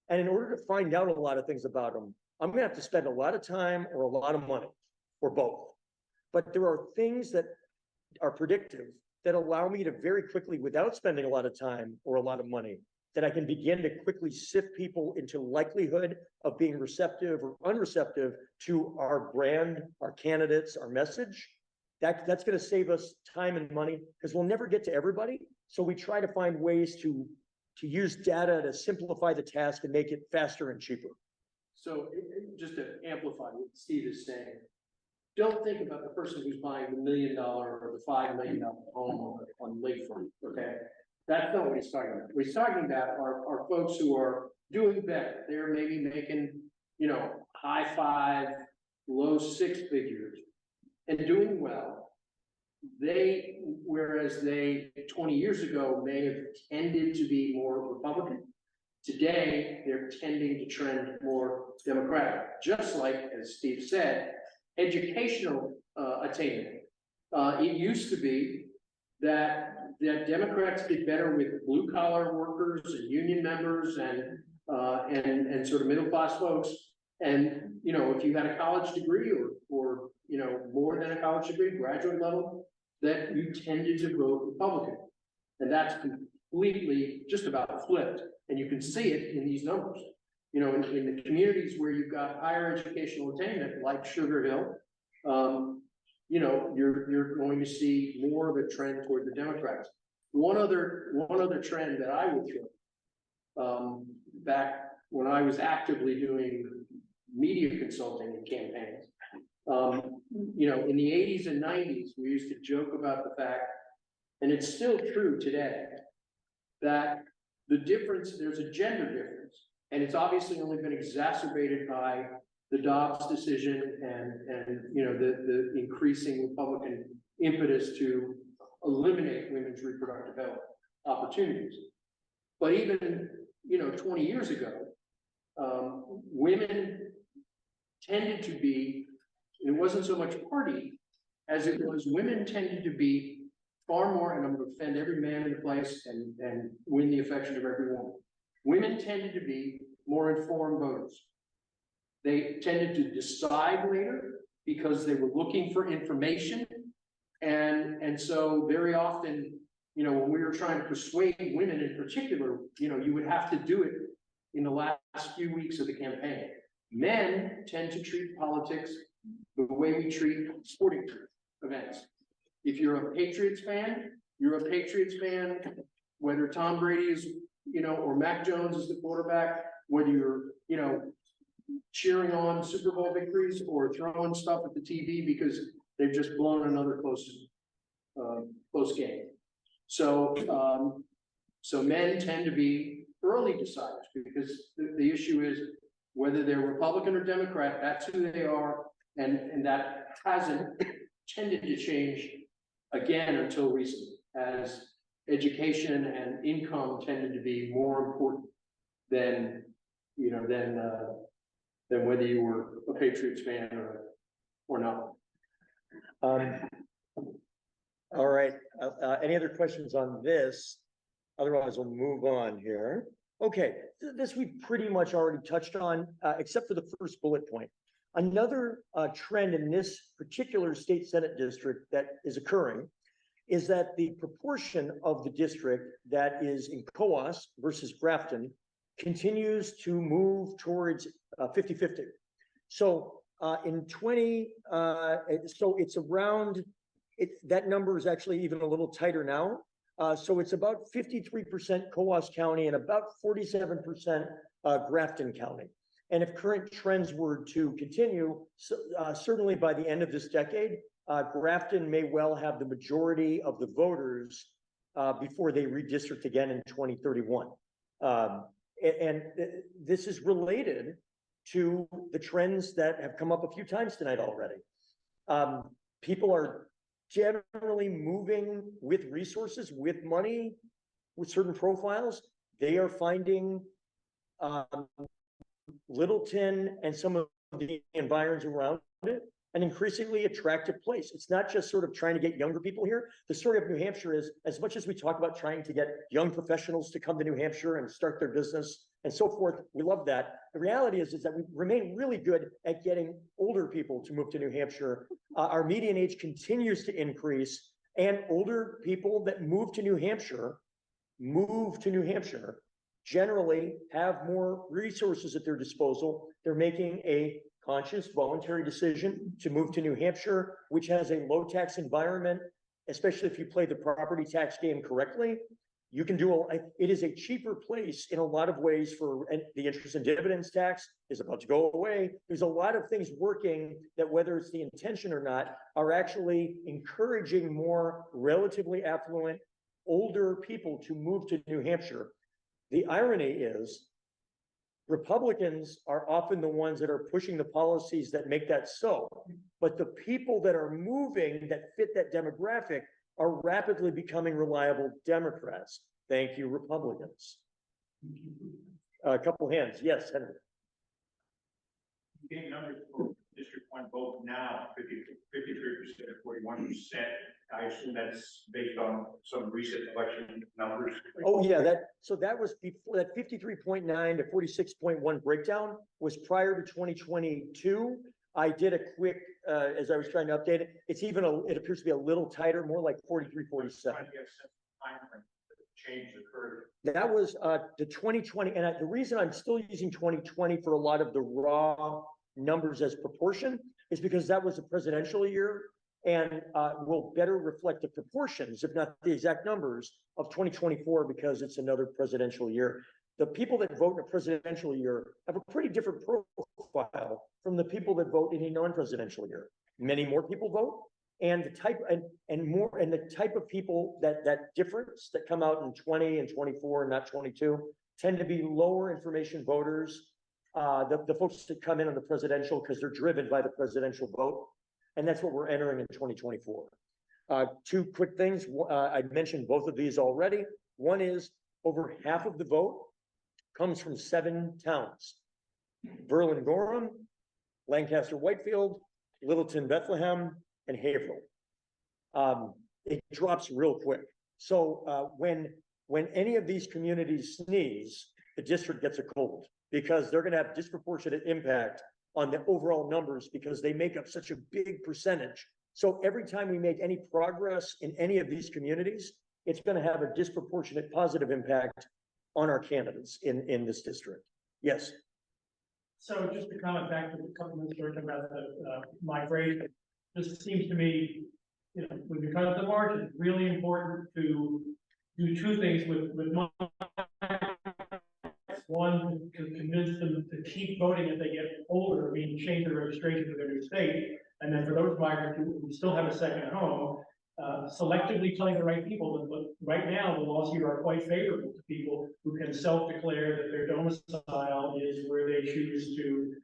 B: and in order to find out a lot of things about them, I'm gonna have to spend a lot of time or a lot of money, or both. But there are things that are predictive that allow me to very quickly, without spending a lot of time or a lot of money, that I can begin to quickly sift people into likelihood of being receptive or unreceptive to our brand, our candidates, our message. That's going to save us time and money because we'll never get to everybody. So we try to find ways to use data to simplify the task and make it faster and cheaper.
A: So just to amplify what Steve is saying, don't think about the person who's buying the $1 million or the $5 million home on lakefront, okay? That's not what he's talking about. What he's talking about are folks who are doing better. They're maybe making, you know, high 5, low 6 figures and doing well. Whereas they 20 years ago may have tended to be more Republican, today they're tending to trend more Democratic. Just like, as Steve said, educational attainment. It used to be that Democrats did better with blue collar workers and union members and sort of middle class folks. And you know, if you had a college degree or you know, more than a college degree, graduate level, that you tended to vote Republican. And that's completely just about flipped. And you can see it in these numbers. in the communities where you've got higher educational attainment, like Sugar Hill, you're going to see more of a trend toward the Democrats. One other trend that I would throw, back when I was actively doing media consulting and campaigns, in the 80s and 90s, we used to joke about the fact, and it's still true today, that there's a gender difference, and it's obviously only been exacerbated by the Dobbs decision and the increasing Republican impetus to eliminate women's reproductive health opportunities. But even 20 years ago, women tended to be, it wasn't so much party as it was women tended to be far more, and I'm going to offend every man in the place and win the affection of every woman. Women tended to be more informed voters. They tended to decide later because they were looking for information. And so very often, when we were trying to persuade women in particular, you would have to do it in the last few weeks of the campaign. Men tend to treat politics the way we treat sporting events. If you're a Patriots fan, you're a Patriots fan, whether Tom Brady is, or Mac Jones is the quarterback, whether you're, cheering on Super Bowl victories or throwing stuff at the TV because they've just blown another close game. So men tend to be early deciders because the issue is whether they're Republican or Democrat, that's who they are, and that hasn't tended to change again until recently, as education and income tended to be more important than whether you were a Patriots fan or not.
B: All right, any other questions on this? Otherwise, we'll move on here. Okay, this we pretty much already touched on, except for the first bullet point. Another trend in this particular state Senate district that is occurring is that the proportion of the district that is in Coos versus Grafton continues to move towards 50-50. So in 20, so it's around, that number is actually even a little tighter now. So it's about 53% Coos County and about 47% Grafton County. And if current trends were to continue, certainly by the end of this decade, Grafton may well have the majority of the voters before they redistrict again in 2031. And this is related to the trends that have come up a few times tonight already. People are generally moving with resources, with money, with certain profiles. They are finding Littleton and some of the environs around it an increasingly attractive place. It's not just sort of trying to get younger people here. The story of New Hampshire is, as much as we talk about trying to get young professionals to come to New Hampshire and start their business and so forth, we love that. The reality is that we remain really good at getting older people to move to New Hampshire. Our median age continues to increase, and older people that move to New Hampshire generally have more resources at their disposal. They're making a conscious, voluntary decision to move to New Hampshire, which has a low tax environment, especially if you play the property tax game correctly. You can do it is a cheaper place in a lot of ways for, and the interest and dividends tax is about to go away. There's a lot of things working that, whether it's the intention or not, are actually encouraging more relatively affluent, older people to move to New Hampshire. The irony is Republicans are often the ones that are pushing the policies that make that so, but the people that are moving that fit that demographic are rapidly becoming reliable Democrats. Thank you, Republicans. A couple hands. Yes, Henry.
I: Getting numbers for District 1 vote now, 53% or 41%. I assume that's based on some recent election numbers.
B: Oh yeah, that was before, that 53.9 to 46.1 breakdown was prior to 2022. I did a quick, as I was trying to update it, it's even, it appears to be a little tighter, more like 43, 47.
I: changes occurred?
B: That was the 2020, and the reason I'm still using 2020 for a lot of the raw numbers as proportion is because that was a presidential year and will better reflect the proportions, if not the exact numbers, of 2024 because it's another presidential year. The people that vote in a presidential year have a pretty different profile from the people that vote in a non-presidential year. Many more people vote, and the type and the type of people that difference that come out in 20 and 24 and not 22 tend to be lower information voters. The folks that come in on the presidential because they're driven by the presidential vote, and that's what we're entering in 2024. Two quick things. I mentioned both of these already. One is over half of the vote comes from 7 towns: Berlin, Gorham, Lancaster, Whitefield, Littleton, Bethlehem, and Haverhill. It drops real quick. So when any of these communities sneeze, the district gets a cold because they're going to have disproportionate impact on the overall numbers because they make up such a big percentage. So every time we make any progress in any of these communities, it's going to have a disproportionate positive impact on our candidates in this district. Yes.
H: So just to comment back to the couple minutes we were talking about the migration, this seems to me, you know, when you come to the margin, really important to do 2 things with one, to convince them to keep voting as they get older, meaning change their registration to their new state, and then for those migrants who still have a second home, selectively telling the right people that right now the laws here are quite favorable to people who can self-declare that their domicile is where they choose to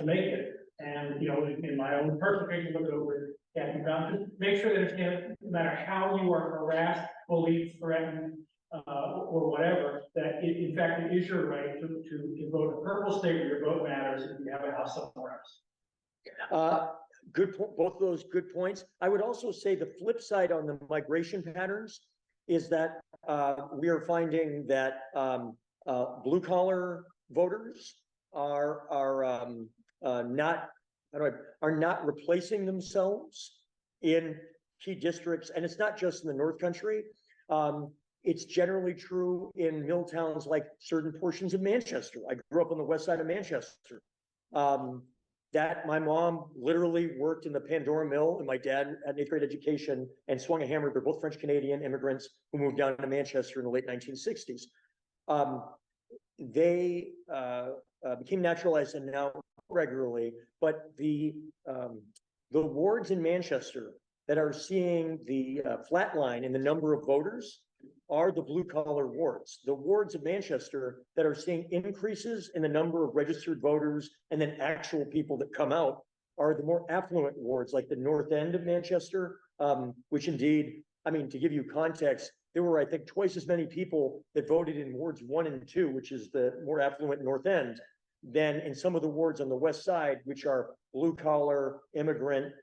H: make it. And, you know, in my own personal case, look over Kathy found, just make sure that no matter how you are harassed, bullied, threatened, or whatever, that in fact it is your right to vote in a purple state where your vote matters if you have a house somewhere else.
B: Good point. Both of those good points. I would also say the flip side on the migration patterns is that we are finding that blue collar voters are not replacing themselves in key districts, and it's not just in the North Country. It's generally true in mill towns like certain portions of Manchester. I grew up on the west side of Manchester. That my mom literally worked in the Pandora Mill, and my dad had an 8th grade education and swung a hammer. They're both French Canadian immigrants who moved down to Manchester in the late 1960s. They became naturalized and now regularly, but the wards in Manchester that are seeing the flat line in the number of voters are the blue collar wards. The wards of Manchester that are seeing increases in the number of registered voters and then actual people that come out are the more affluent wards, like the North End of Manchester, which indeed, I mean, to give you context, there were, I think, twice as many people that voted in wards 1 and 2, which is the more affluent North End, than in some of the wards on the west side, which are blue collar immigrant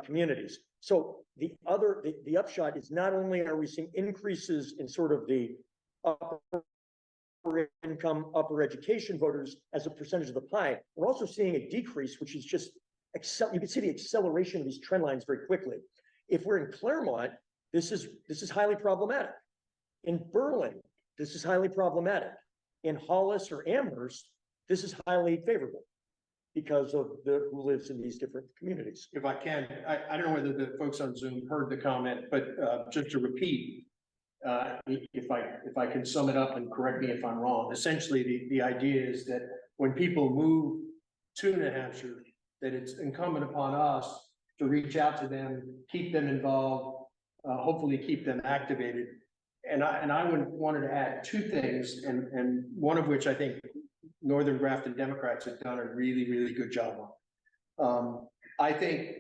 B: communities. So the upshot is not only are we seeing increases in sort of the upper income, upper education voters as a percentage of the pie, we're also seeing a decrease, which is just, you can see the acceleration of these trend lines very quickly. If we're in Claremont, this is highly problematic. In Berlin, this is highly problematic. In Hollis or Amherst, this is highly favorable because of who lives in these different communities.
A: If I can, I don't know whether the folks on Zoom heard the comment, but just to repeat, if I can sum it up and correct me if I'm wrong, essentially the idea is that when people move to New Hampshire, that it's incumbent upon us to reach out to them, keep them involved, hopefully keep them activated. And I wanted to add 2 things, and one of which I think Northern Grafton Democrats have done a really, really good job on. I think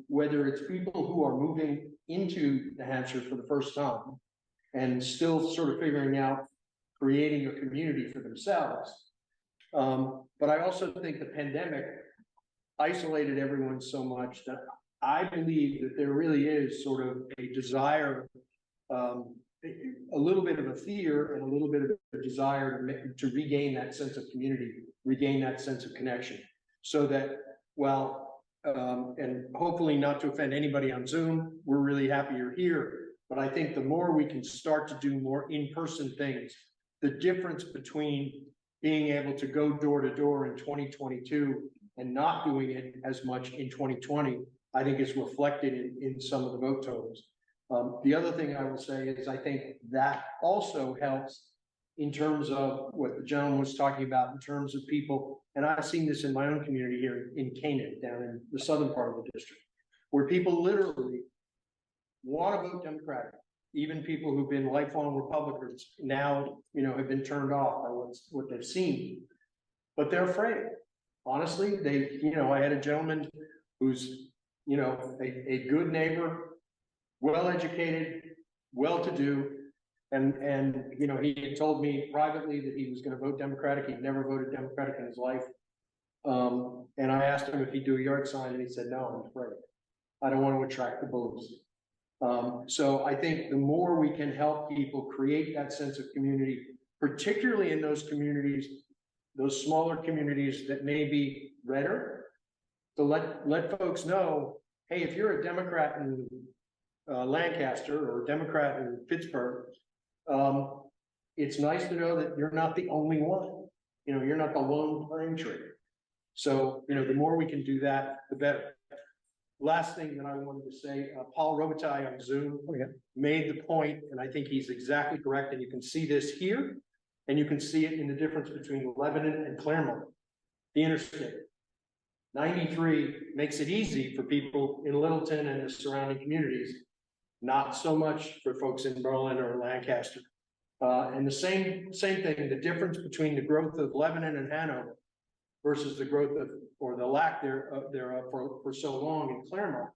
A: whether it's people who are moving into New Hampshire for the first time and still sort of figuring out creating a community for themselves. But I also think the pandemic isolated everyone so much that I believe that there really is sort of a desire, a little bit of a fear and a little bit of a desire to regain that sense of community, regain that sense of connection, so that and hopefully not to offend anybody on Zoom, we're really happy you're here. But I think the more we can start to do more in-person things, the difference between being able to go door to door in 2022 and not doing it as much in 2020, I think is reflected in some of the vote totals. The other thing I will say is I think that also helps in terms of what the gentleman was talking about in terms of people, and I've seen this in my own community here in Canaan, down in the southern part of the district, where people literally want to vote Democratic. Even people who've been lifelong Republicans now, have been turned off by what they've seen, but they're afraid. Honestly, I had a gentleman who's, a good neighbor, well-educated, well-to-do, and he had told me privately that he was going to vote Democratic. He'd never voted Democratic in his life. And I asked him if he'd do a yard sign, and he said, "No, I'm afraid. I don't want to attract the bullies." So I think the more we can help people create that sense of community, particularly in those communities, those smaller communities that may be redder, to let folks know, hey, if you're a Democrat in Lancaster or a Democrat in Pittsburgh, it's nice to know that you're not the only one. You're not the lone pine tree. So, the more we can do that, the better. Last thing that I wanted to say, Paul Robitaille on Zoom made the point, and I think he's exactly correct, and you can see this here, and you can see it in the difference between Lebanon and Claremont, the interstate. 93 makes it easy for people in Littleton and the surrounding communities, not so much for folks in Berlin or Lancaster. And the same thing, the difference between the growth of Lebanon and Hanover versus the growth of, or the lack thereof for so long in Claremont,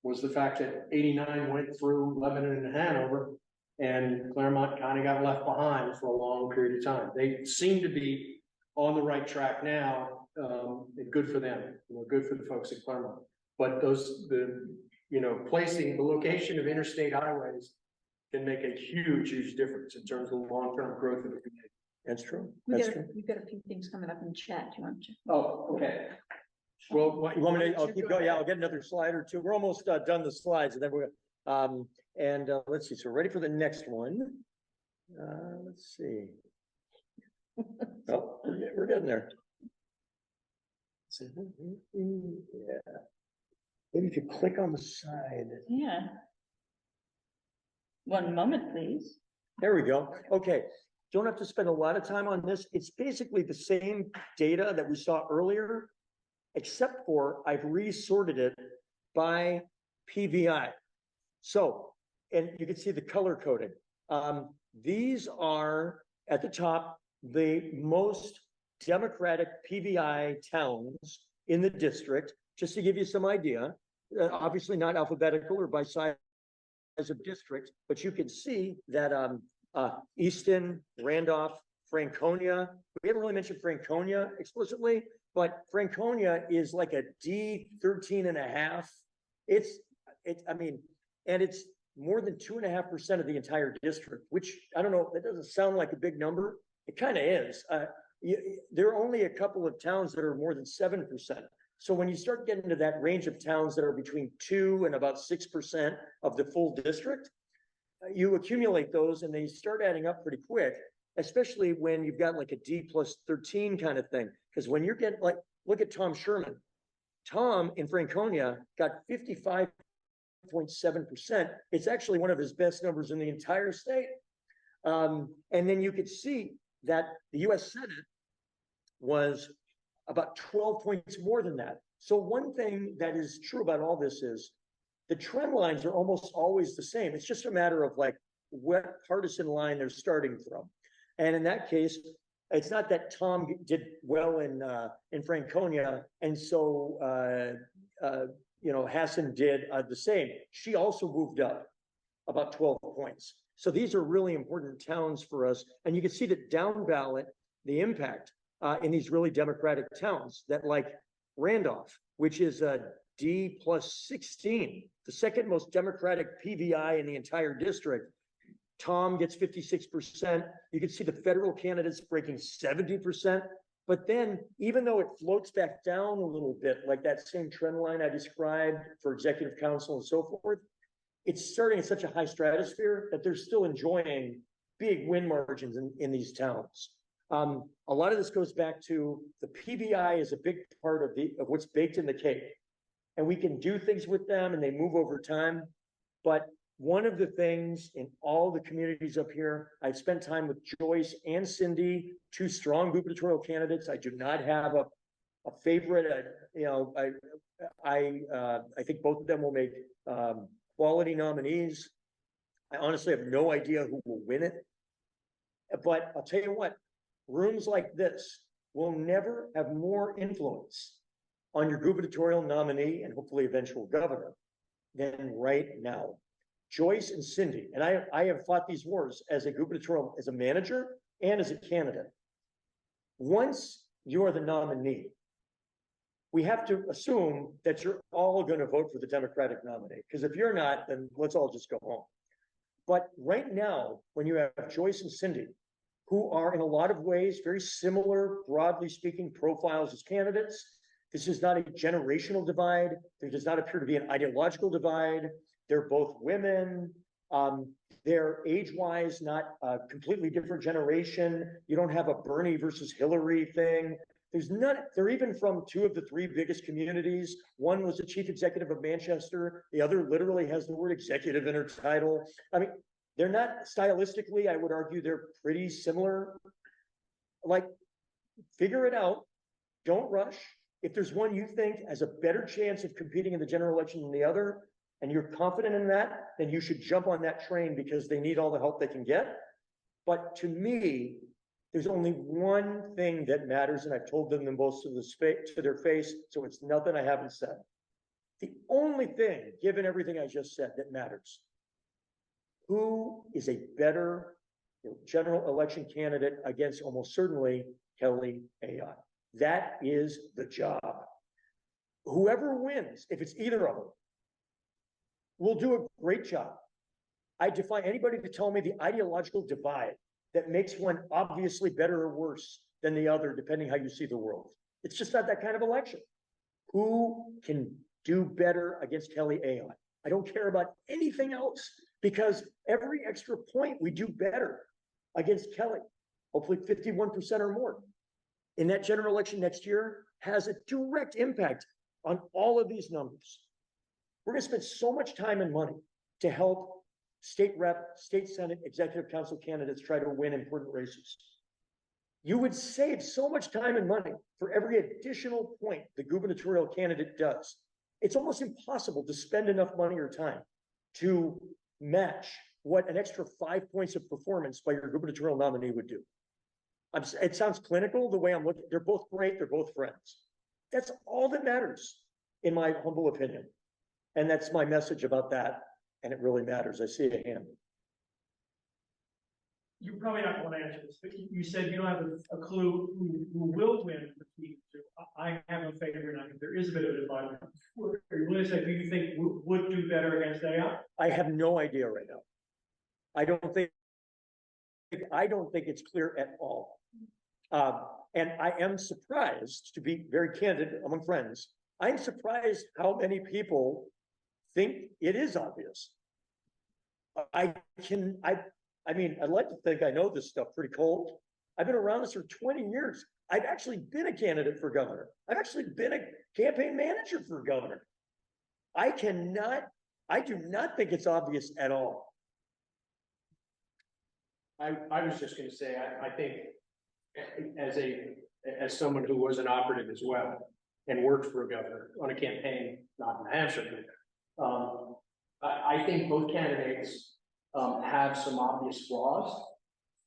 A: was the fact that 89 went through Lebanon and Hanover, and Claremont kind of got left behind for a long period of time. They seem to be on the right track now, and good for them, good for the folks in Claremont. But placing the location of interstate highways can make a huge difference in terms of the long-term growth of the community.
B: That's true.
D: We've got a few things coming up in the chat. Do you want to?
A: Oh, okay.
B: Well, you want me to, I'll keep going. Yeah, I'll get another slide or two. We're almost done the slides, and then let's see. So ready for the next one. Let's see. Oh, we're getting there. Yeah. Maybe if you click on the side.
D: Yeah. One moment, please.
B: There we go. Okay. Don't have to spend a lot of time on this. It's basically the same data that we saw earlier, except for I've resorted it by PVI. So, and you can see the color coding. These are at the top, the most Democratic PVI towns in the district, just to give you some idea. Obviously not alphabetical or by size of district, but you can see that Easton, Randolph, Franconia. We haven't really mentioned Franconia explicitly, but Franconia is like a D13.5. And it's more than 2.5% of the entire district, which I don't know, that doesn't sound like a big number. It kind of is. There are only a couple of towns that are more than 7%. So when you start getting to that range of towns that are between 2 and about 6% of the full district, you accumulate those and they start adding up pretty quick, especially when you've got like a D+13 kind of thing. Because when you're getting like, look at Tom Sherman. Tom in Franconia got 55.7%. It's actually one of his best numbers in the entire state. And then you could see that the US Senate was about 12 points more than that. So one thing that is true about all this is the trend lines are almost always the same. It's just a matter of like what partisan line they're starting from. And in that case, it's not that Tom did well in Franconia, and so Hassan did the same. She also moved up about 12 points. So these are really important towns for us, and you can see that down ballot the impact in these really Democratic towns that like Randolph, which is a D+16, the second most Democratic PVI in the entire district. Tom gets 56%. You can see the federal candidates breaking 70%. But then, even though it floats back down a little bit, like that same trend line I described for executive council and so forth, it's starting at such a high stratosphere that they're still enjoying big win margins in these towns. A lot of this goes back to the PBI is a big part of what's baked in the cake. And we can do things with them and they move over time. But one of the things in all the communities up here, I've spent time with Joyce and Cindy, two strong gubernatorial candidates. I do not have a favorite. I think both of them will make quality nominees. I honestly have no idea who will win it. But I'll tell you what, rooms like this will never have more influence on your gubernatorial nominee and hopefully eventual governor than right now. Joyce and Cindy, and I have fought these wars as a gubernatorial, as a manager and as a candidate. Once you are the nominee, we have to assume that you're all going to vote for the Democratic nominee. Because if you're not, then let's all just go home. But right now, when you have Joyce and Cindy, who are in a lot of ways very similar, broadly speaking, profiles as candidates, this is not a generational divide. There does not appear to be an ideological divide. They're both women. They're age-wise not a completely different generation. You don't have a Bernie versus Hillary thing. There's none. They're even from two of the three biggest communities. One was the chief executive of Manchester. The other literally has the word executive in her title. I mean, they're not stylistically, I would argue they're pretty similar. Like, figure it out. Don't rush. If there's one you think has a better chance of competing in the general election than the other, and you're confident in that, then you should jump on that train because they need all the help they can get. But to me, there's only one thing that matters, and I've told them most of to their face, so it's nothing I haven't said. The only thing, given everything I just said, that matters: who is a better general election candidate against almost certainly Kelly Ayotte? That is the job. Whoever wins, if it's either of them, will do a great job. I defy anybody to tell me the ideological divide that makes one obviously better or worse than the other, depending how you see the world. It's just not that kind of election. Who can do better against Kelly Ayotte? I don't care about anything else, because every extra point we do better against Kelly, hopefully 51% or more, in that general election next year has a direct impact on all of these numbers. We're going to spend so much time and money to help state rep, state senate, executive council candidates try to win important races. You would save so much time and money for every additional point the gubernatorial candidate does. It's almost impossible to spend enough money or time to match what an extra 5 points of performance by your gubernatorial nominee would do. It sounds clinical the way I'm looking. They're both great. They're both friends. That's all that matters, in my humble opinion. And that's my message about that. And it really matters. I see a hand.
H: You're probably not going to answer this, but you said you don't have a clue who will win between the two. I have a favorite. I think there is a bit of a divide. Are you willing to say who you think would do better against Ayotte?
B: I have no idea right now. I don't think it's clear at all. And I am surprised, to be very candid among friends, I'm surprised how many people think it is obvious. I mean, I'd like to think I know this stuff pretty cold. I've been around this for 20 years. I've actually been a candidate for governor. I've actually been a campaign manager for governor. I do not think it's obvious at all.
A: I was just going to say, I think as someone who was an operative as well and worked for a governor on a campaign, not in Hampshire, I think both candidates have some obvious flaws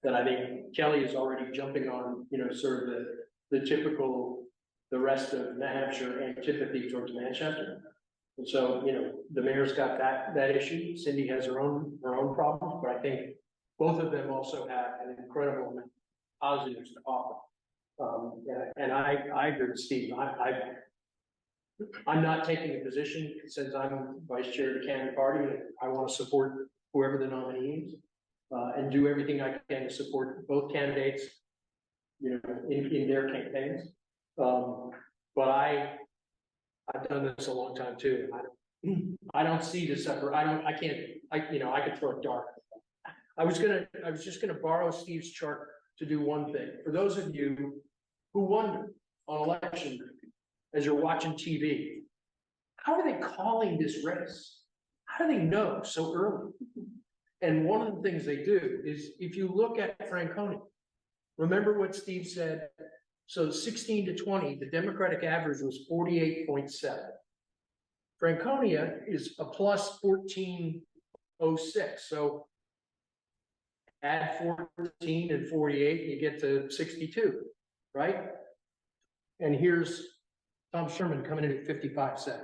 A: that I think Kelly is already jumping on, sort of the typical, the rest of New Hampshire antipathy towards Manchester. And so, the mayor's got that issue. Cindy has her own problems, but I think both of them also have an incredible amount of positives to offer. And I agree with Steve. I'm not taking a position since I'm vice chair of the candidate party. I want to support whoever the nominee is, and do everything I can to support both candidates, in their campaigns. But I've done this a long time too. I don't see the separate, I can't, I could throw a dart. I was just gonna borrow Steve's chart to do one thing. For those of you who wonder on election day, as you're watching TV, how are they calling this race? How do they know so early? And one of the things they do is, if you look at Franconia, remember what Steve said. So 16 to 20, the Democratic average was 48.7. Franconia is a plus 1406. So add 14 and 48, you get to 62, right? And here's Tom Sherman coming in at 55.7.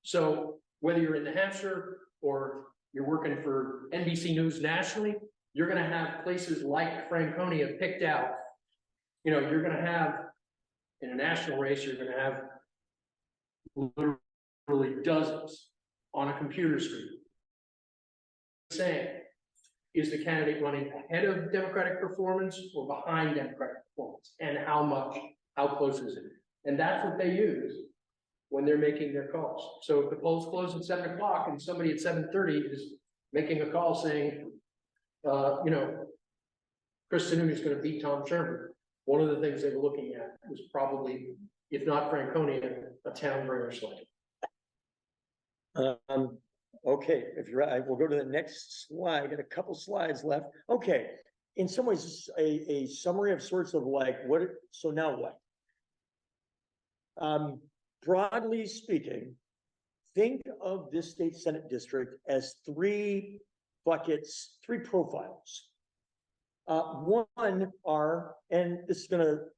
A: So whether you're in New Hampshire or you're working for NBC News nationally, you're going to have places like Franconia picked out. You're going to have, in a national race, you're going to have literally dozens on a computer screen. Saying, is the candidate running ahead of Democratic performance or behind Democratic performance? And how close is it? And that's what they use when they're making their calls. So if the polls close at 7 o'clock and somebody at 7:30 is making a call saying, Chris Sununu is going to beat Tom Sherman, one of the things they were looking at was probably, if not Franconia, a town very slightly.
B: Okay, if you're right, we'll go to the next slide. Got a couple slides left. Okay, in some ways, this is a summary of sorts of like so now what? Broadly speaking, think of this state Senate district as three buckets, three profiles. One are, and this is going to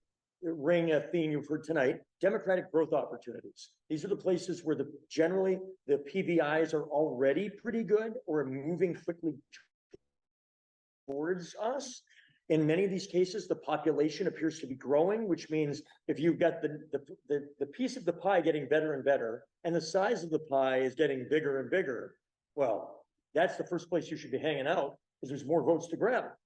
B: ring a theme you've heard tonight, democratic growth opportunities. These are the places where generally the PVIs are already pretty good or moving quickly towards us. In many of these cases, the population appears to be growing, which means if you've got the piece of the pie getting better and better, and the size of the pie is getting bigger and bigger, well, that's the first place you should be hanging out, because there's more votes to grab.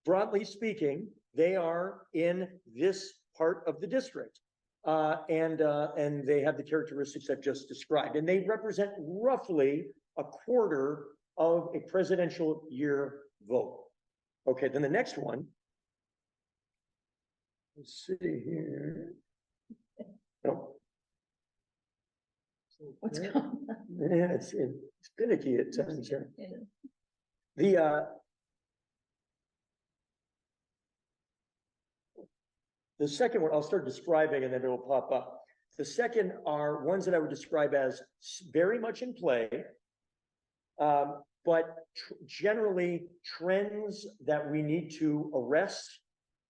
B: Broadly speaking, they are in this part of the district, and they have the characteristics I've just described, and they represent roughly a quarter of a presidential year vote. Okay, then the next one. Let's see here. Oh.
E: What's going on?
B: Yeah, it's finicky at times here. The second one, I'll start describing and then it will pop up. The second are ones that I would describe as very much in play, but generally trends that we need to arrest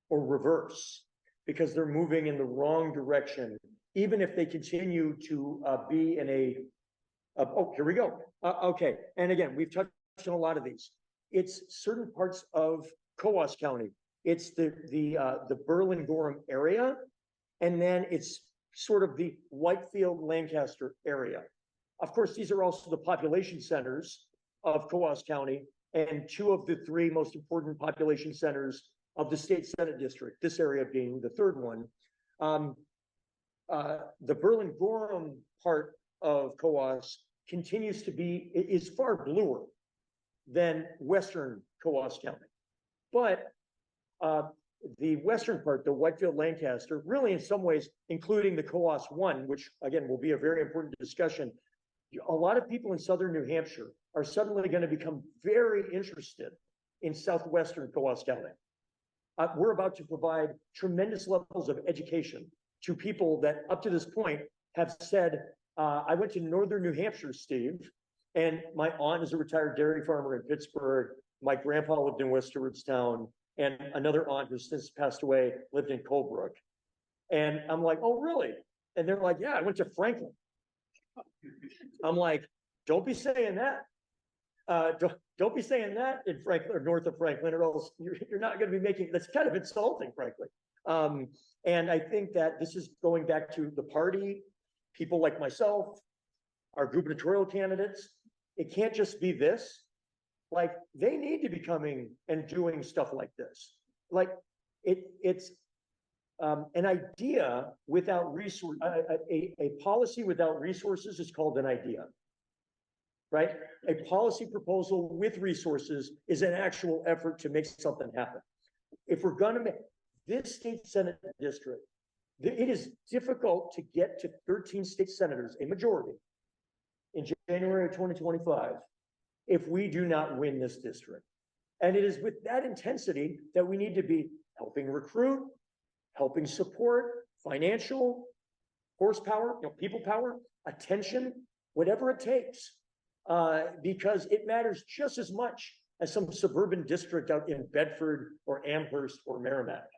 B: or reverse because they're moving in the wrong direction, even if they continue to be in oh, here we go. Okay, and again, we've touched on a lot of these. It's certain parts of Coos County. It's the Berlin-Gorham area, and then it's sort of the Whitefield-Lancaster area. Of course, these are also the population centers of Coos County and two of the three most important population centers of the state Senate district, this area being the third one. The Berlin-Gorham part of Coos continues to is far bluer than Western Coos County. But the western part, the Whitefield-Lancaster, really in some ways, including the Coos 1, which again will be a very important discussion, a lot of people in southern New Hampshire are suddenly going to become very interested in southwestern Coos County. We're about to provide tremendous levels of education to people that up to this point have said, I went to northern New Hampshire, Steve, and my aunt is a retired dairy farmer in Pittsburgh. My grandpa lived in West Stewartstown, and another aunt who's since passed away lived in Colebrook. And I'm like, oh, really? And they're like, yeah, I went to Franklin. I'm like, don't be saying that. Don't be saying that in Franklin or north of Franklin, or else you're not going to be making, that's kind of insulting, frankly. And I think that this is going back to the party, people like myself, our gubernatorial candidates. It can't just be this. Like, they need to be coming and doing stuff like this. Like, it's an idea without resource, a policy without resources is called an idea. right? A policy proposal with resources is an actual effort to make something happen. If we're gonna make this state senate district, it is difficult to get to 13 state senators, a majority, in January of 2025, if we do not win this district. And it is with that intensity that we need to be helping recruit, helping support, financial horsepower, people power, attention, whatever it takes. Because it matters just as much as some suburban district out in Bedford or Amherst or Merrimack.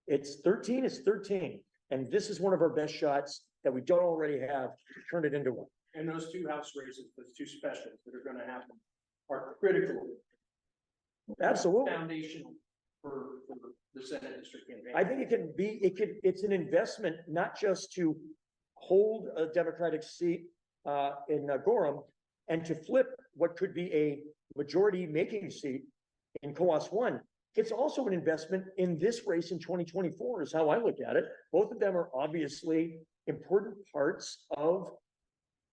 B: It's 13, it's 13. And this is one of our best shots that we don't already have to turn it into one.
A: And those two House races, those two specials that are gonna happen are critical.
B: Absolutely.
A: Foundational for the Senate district campaign.
B: I think it's an investment, not just to hold a Democratic seat in Gorham and to flip what could be a majority making seat in Coos 1. It's also an investment in this race in 2024 is how I look at it. Both of them are obviously important parts of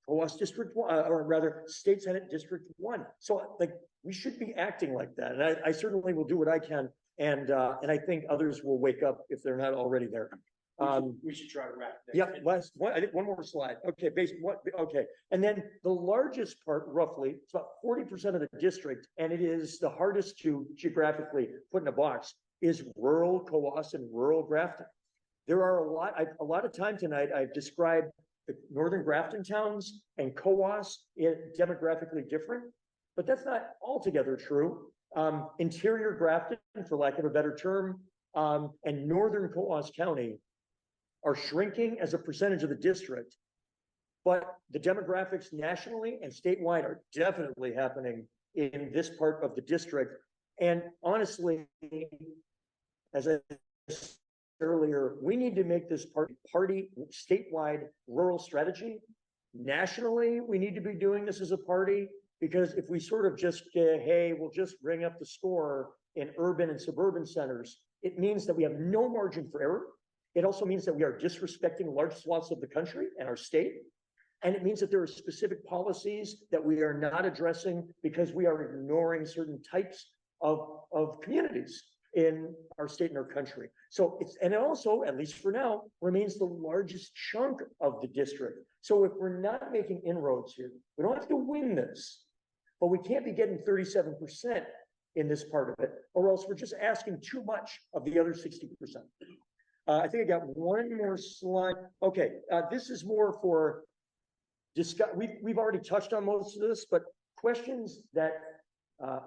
B: Coos District 1, or rather State Senate District 1. So like we should be acting like that. And I certainly will do what I can. And I think others will wake up if they're not already there.
A: We should try to wrap that.
B: Yeah, last one, I think one more slide. Okay, okay. And then the largest part, roughly, it's about 40% of the district, and it is the hardest to geographically put in a box, is rural Coos and rural Grafton. There are a lot of time tonight, I've described the northern Grafton towns and Coos demographically different, but that's not altogether true. Interior Grafton, for lack of a better term, and northern Coos County are shrinking as a percentage of the district, but the demographics nationally and statewide are definitely happening in this part of the district. And honestly, as I said earlier, we need to make this party statewide rural strategy. Nationally, we need to be doing this as a party, because if we sort of just, hey, we'll just bring up the score in urban and suburban centers, it means that we have no margin for error. It also means that we are disrespecting large swaths of the country and our state. And it means that there are specific policies that we are not addressing because we are ignoring certain types of communities in our state and our country. So and it also, at least for now, remains the largest chunk of the district. So if we're not making inroads here, we don't have to win this, but we can't be getting 37% in this part of it, or else we're just asking too much of the other 60%. I think I got one more slide. Okay, this is more for discuss. We've already touched on most of this, but questions that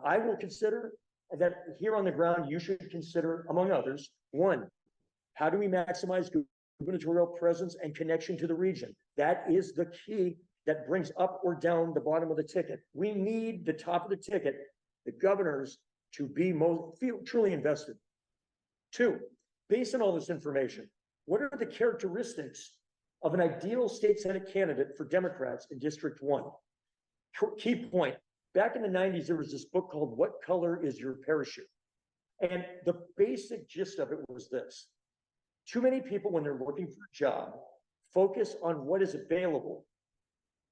B: I will consider, that here on the ground you should consider, among others. One, how do we maximize gubernatorial presence and connection to the region? That is the key that brings up or down the bottom of the ticket. We need the top of the ticket, the governors, to be truly invested. Two, based on all this information, what are the characteristics of an ideal state Senate candidate for Democrats in District 1? Key point, back in the 90s, there was this book called What Color Is Your Parachute? And the basic gist of it was this: too many people, when they're looking for a job, focus on what is available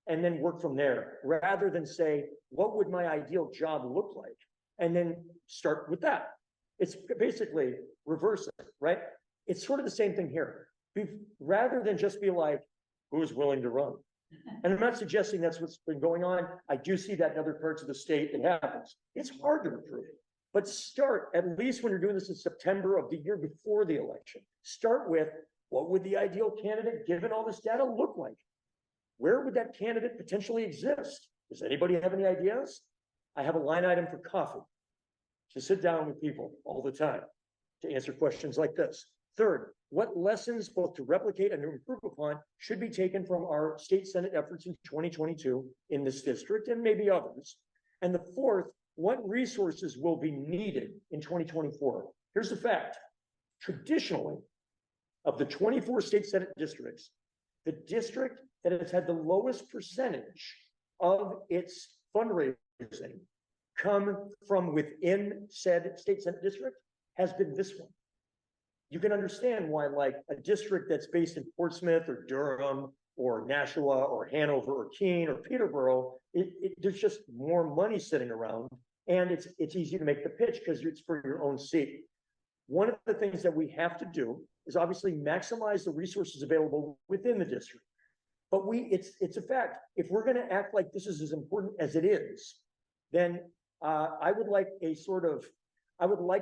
B: and then work from there, rather than say, what would my ideal job look like? And then start with that. It's basically reverse it, right? It's sort of the same thing here. Rather than just be like, who's willing to run? And I'm not suggesting that's what's been going on. I do see that in other parts of the state, it happens. It's hard to recruit, but start, at least when you're doing this in September of the year before the election, start with, what would the ideal candidate, given all this data, look like? Where would that candidate potentially exist? Does anybody have any ideas? I have a line item for coffee, to sit down with people all the time to answer questions like this. Third, what lessons, both to replicate and to improve upon, should be taken from our state Senate efforts in 2022 in this district and maybe others? And the fourth, what resources will be needed in 2024? Here's the fact. Traditionally, of the 24 state Senate districts, the district that has had the lowest percentage of its fundraising come from within said state Senate district has been this one. You can understand why, like, a district that's based in Portsmouth or Durham or Nashua or Hanover or Keene or Peterborough, there's just more money sitting around, and it's easy to make the pitch because it's for your own seat. One of the things that we have to do is obviously maximize the resources available within the district. But it's a fact. If we're going to act like this is as important as it is, then I would like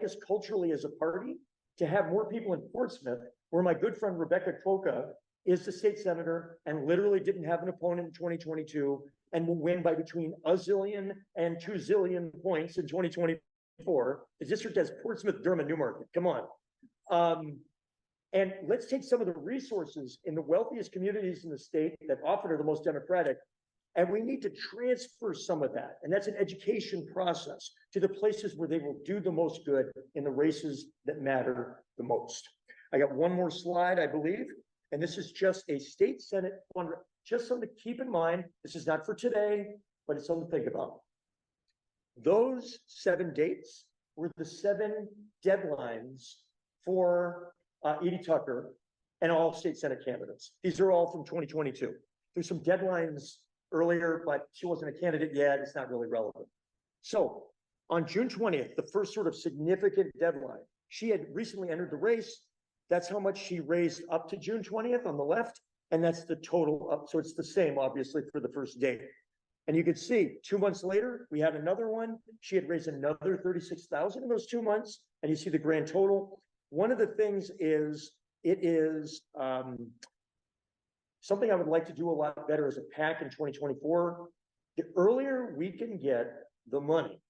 B: us culturally as a party to have more people in Portsmouth, where my good friend Rebecca Kwoka is the state senator and literally didn't have an opponent in 2022 and will win by between a zillion and 2 zillion points in 2024. The district has Portsmouth, Durham, and Newmarket. Come on. And let's take some of the resources in the wealthiest communities in the state that often are the most democratic, and we need to transfer some of that. And that's an education process to the places where they will do the most good in the races that matter the most. I got one more slide, I believe, and this is just a state Senate one, just something to keep in mind. This is not for today, but it's something to think about. Those 7 dates were the 7 deadlines for Edie Tucker and all state Senate candidates. These are all from 2022. There's some deadlines earlier, but she wasn't a candidate yet. It's not really relevant. So on June 20th, the first sort of significant deadline, she had recently entered the race. That's how much she raised up to June 20th on the left. And that's the total up. So it's the same, obviously, for the first date. And you could see 2 months later, we had another one. She had raised another 36,000 in those 2 months. And you see the grand total. One of the things is, it is something I would like to do a lot better as a PAC in 2024. The earlier we can get the money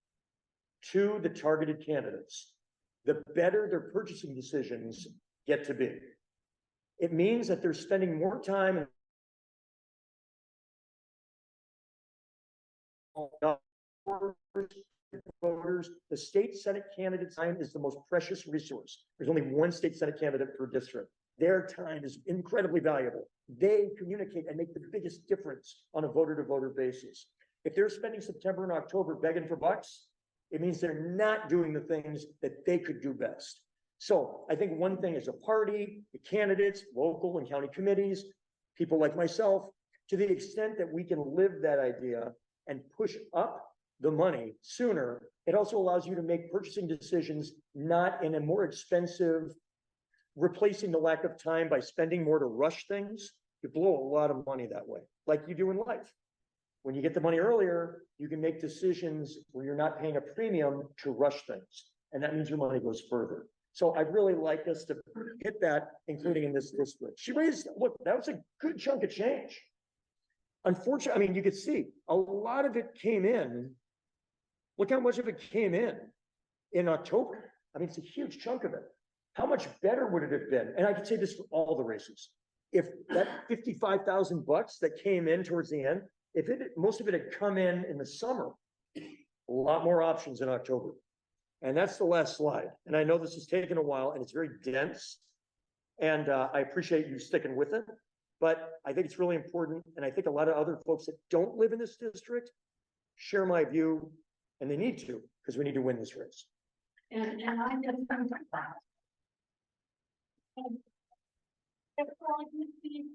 B: to the targeted candidates, the better their purchasing decisions get to be. It means that they're spending more time voters. The state Senate candidate's time is the most precious resource. There's only one state Senate candidate per district. Their time is incredibly valuable. They communicate and make the biggest difference on a voter-to-voter basis. If they're spending September and October begging for bucks, it means they're not doing the things that they could do best. So I think one thing as a party, the candidates, local and county committees, people like myself, to the extent that we can live that idea and push up the money sooner, it also allows you to make purchasing decisions not in a more expensive, replacing the lack of time by spending more to rush things. You blow a lot of money that way, like you do in life. When you get the money earlier, you can make decisions where you're not paying a premium to rush things. And that means your money goes further. So I'd really like us to hit that, including in this district. She raised, look, that was a good chunk of change. Unfortunately, I mean, you could see a lot of it came in. Look how much of it came in October. I mean, it's a huge chunk of it. How much better would it have been? And I could say this for all the races. If that 55,000 bucks that came in towards the end, if most of it had come in the summer, a lot more options in October. And that's the last slide. And I know this has taken a while and it's very dense. And I appreciate you sticking with it. But I think it's really important. And I think a lot of other folks that don't live in this district share my view, and they need to, because we need to win this race.
E: And I just think that. Absolutely,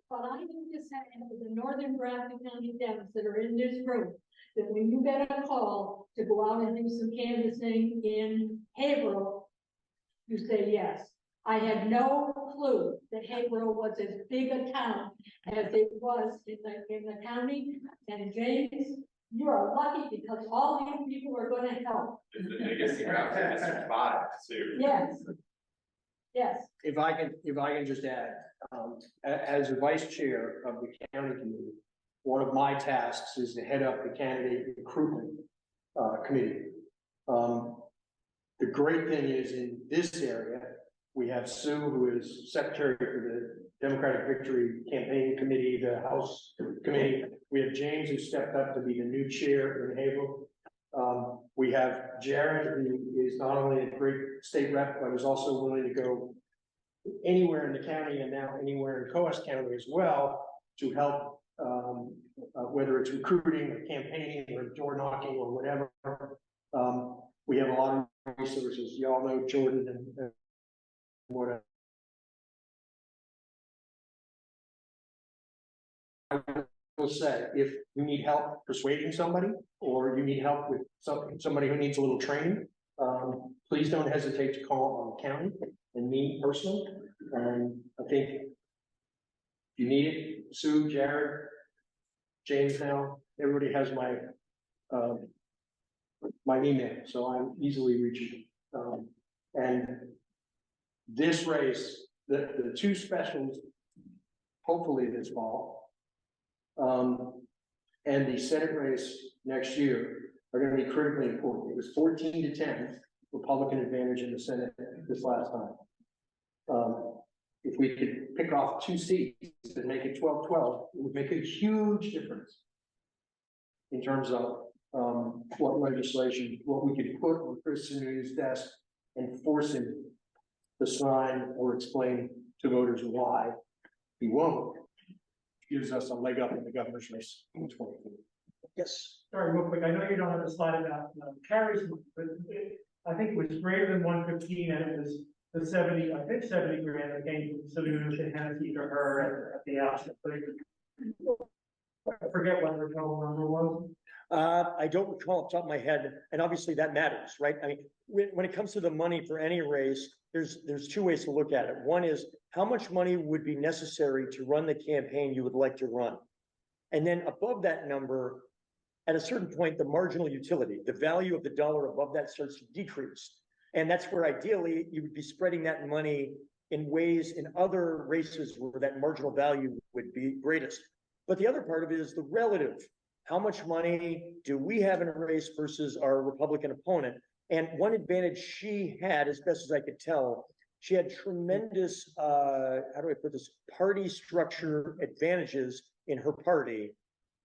E: but I need to say to the Northern Grafton County Dems that are in this room, that when you get a call to go out and do some canvassing in Haverhill, you say yes. I had no clue that Haverhill was as big a town as it was in the county. And James, you are lucky because all these people are going to help.
F: The biggest Grafton District 5 too.
E: Yes. Yes.
A: If I can just add, as a vice chair of the county committee, one of my tasks is to head up the candidate recruitment committee. The great thing is in this area, we have Sue, who is secretary for the Democratic Victory Campaign Committee, the House Committee. We have James, who stepped up to be the new chair in Haverhill. We have Jared, who is not only a great state rep, but is also willing to go anywhere in the county and now anywhere in Coos County as well to help, whether it's recruiting or campaigning or door knocking or whatever. We have a lot of resources. You all know Jordan and what will say, if you need help persuading somebody, or you need help with somebody who needs a little training, please don't hesitate to call on the county and me personally. I think if you need it, Sue, Jared, James now, everybody has my email, so I'm easily reachable. And this race, the two specials, hopefully this fall, and the Senate race next year are going to be critically important. It was 14-10 Republican advantage in the Senate this last time. If we could pick off 2 seats and make it 12-12, it would make a huge difference in terms of what legislation, what we could put on Chris Sununu's desk and force him to sign or explain to voters why he won't. Gives us a leg up in the governor's race in 2024.
B: Yes.
H: Sorry, real quick, I know you don't have a slide about carries, but I think it was greater than 115, and it was the 70, I think 70 grand that came from Sununu to Hennessy to her at the outset. But I forget what her total number was.
B: I don't recall off the top of my head, and obviously that matters, right? I mean, when it comes to the money for any race, there's 2 ways to look at it. One is how much money would be necessary to run the campaign you would like to run. And then above that number, at a certain point, the marginal utility, the value of the dollar above that starts to decrease. And that's where ideally you would be spreading that money in ways in other races where that marginal value would be greatest. But the other part of it is the relative. How much money do we have in a race versus our Republican opponent? And one advantage she had, as best as I could tell, she had tremendous, how do I put this, party structure advantages in her party.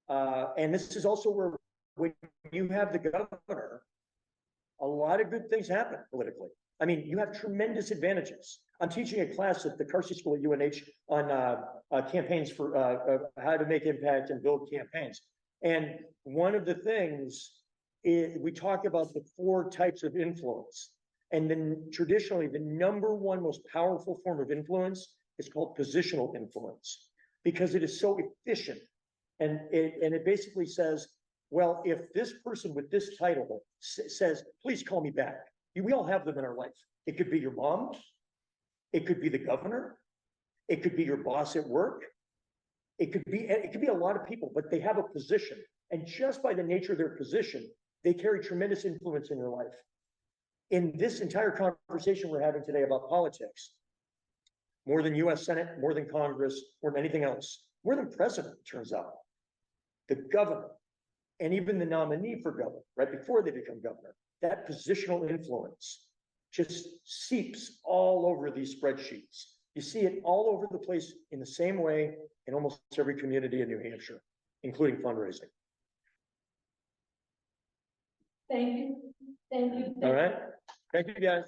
B: And this is also where when you have the governor, a lot of good things happen politically. I mean, you have tremendous advantages. I'm teaching a class at the Carsey School at UNH on campaigns for how to make impact and build campaigns. And one of the things is we talk about the 4 types of influence. And then traditionally, the #1 most powerful form of influence is called positional influence, because it is so efficient. And it basically says, well, if this person with this title says, please call me back. We all have them in our life. It could be your mom. It could be the governor. It could be your boss at work. It could be a lot of people, but they have a position. And just by the nature of their position, they carry tremendous influence in your life. In this entire conversation we're having today about politics, more than US Senate, more than Congress, more than anything else, more than president, it turns out, the governor, and even the nominee for governor, right before they become governor, that positional influence just seeps all over these spreadsheets. You see it all over the place in the same way in almost every community in New Hampshire, including fundraising.
E: Thank you. Thank you.
B: All right. Thank you, guys.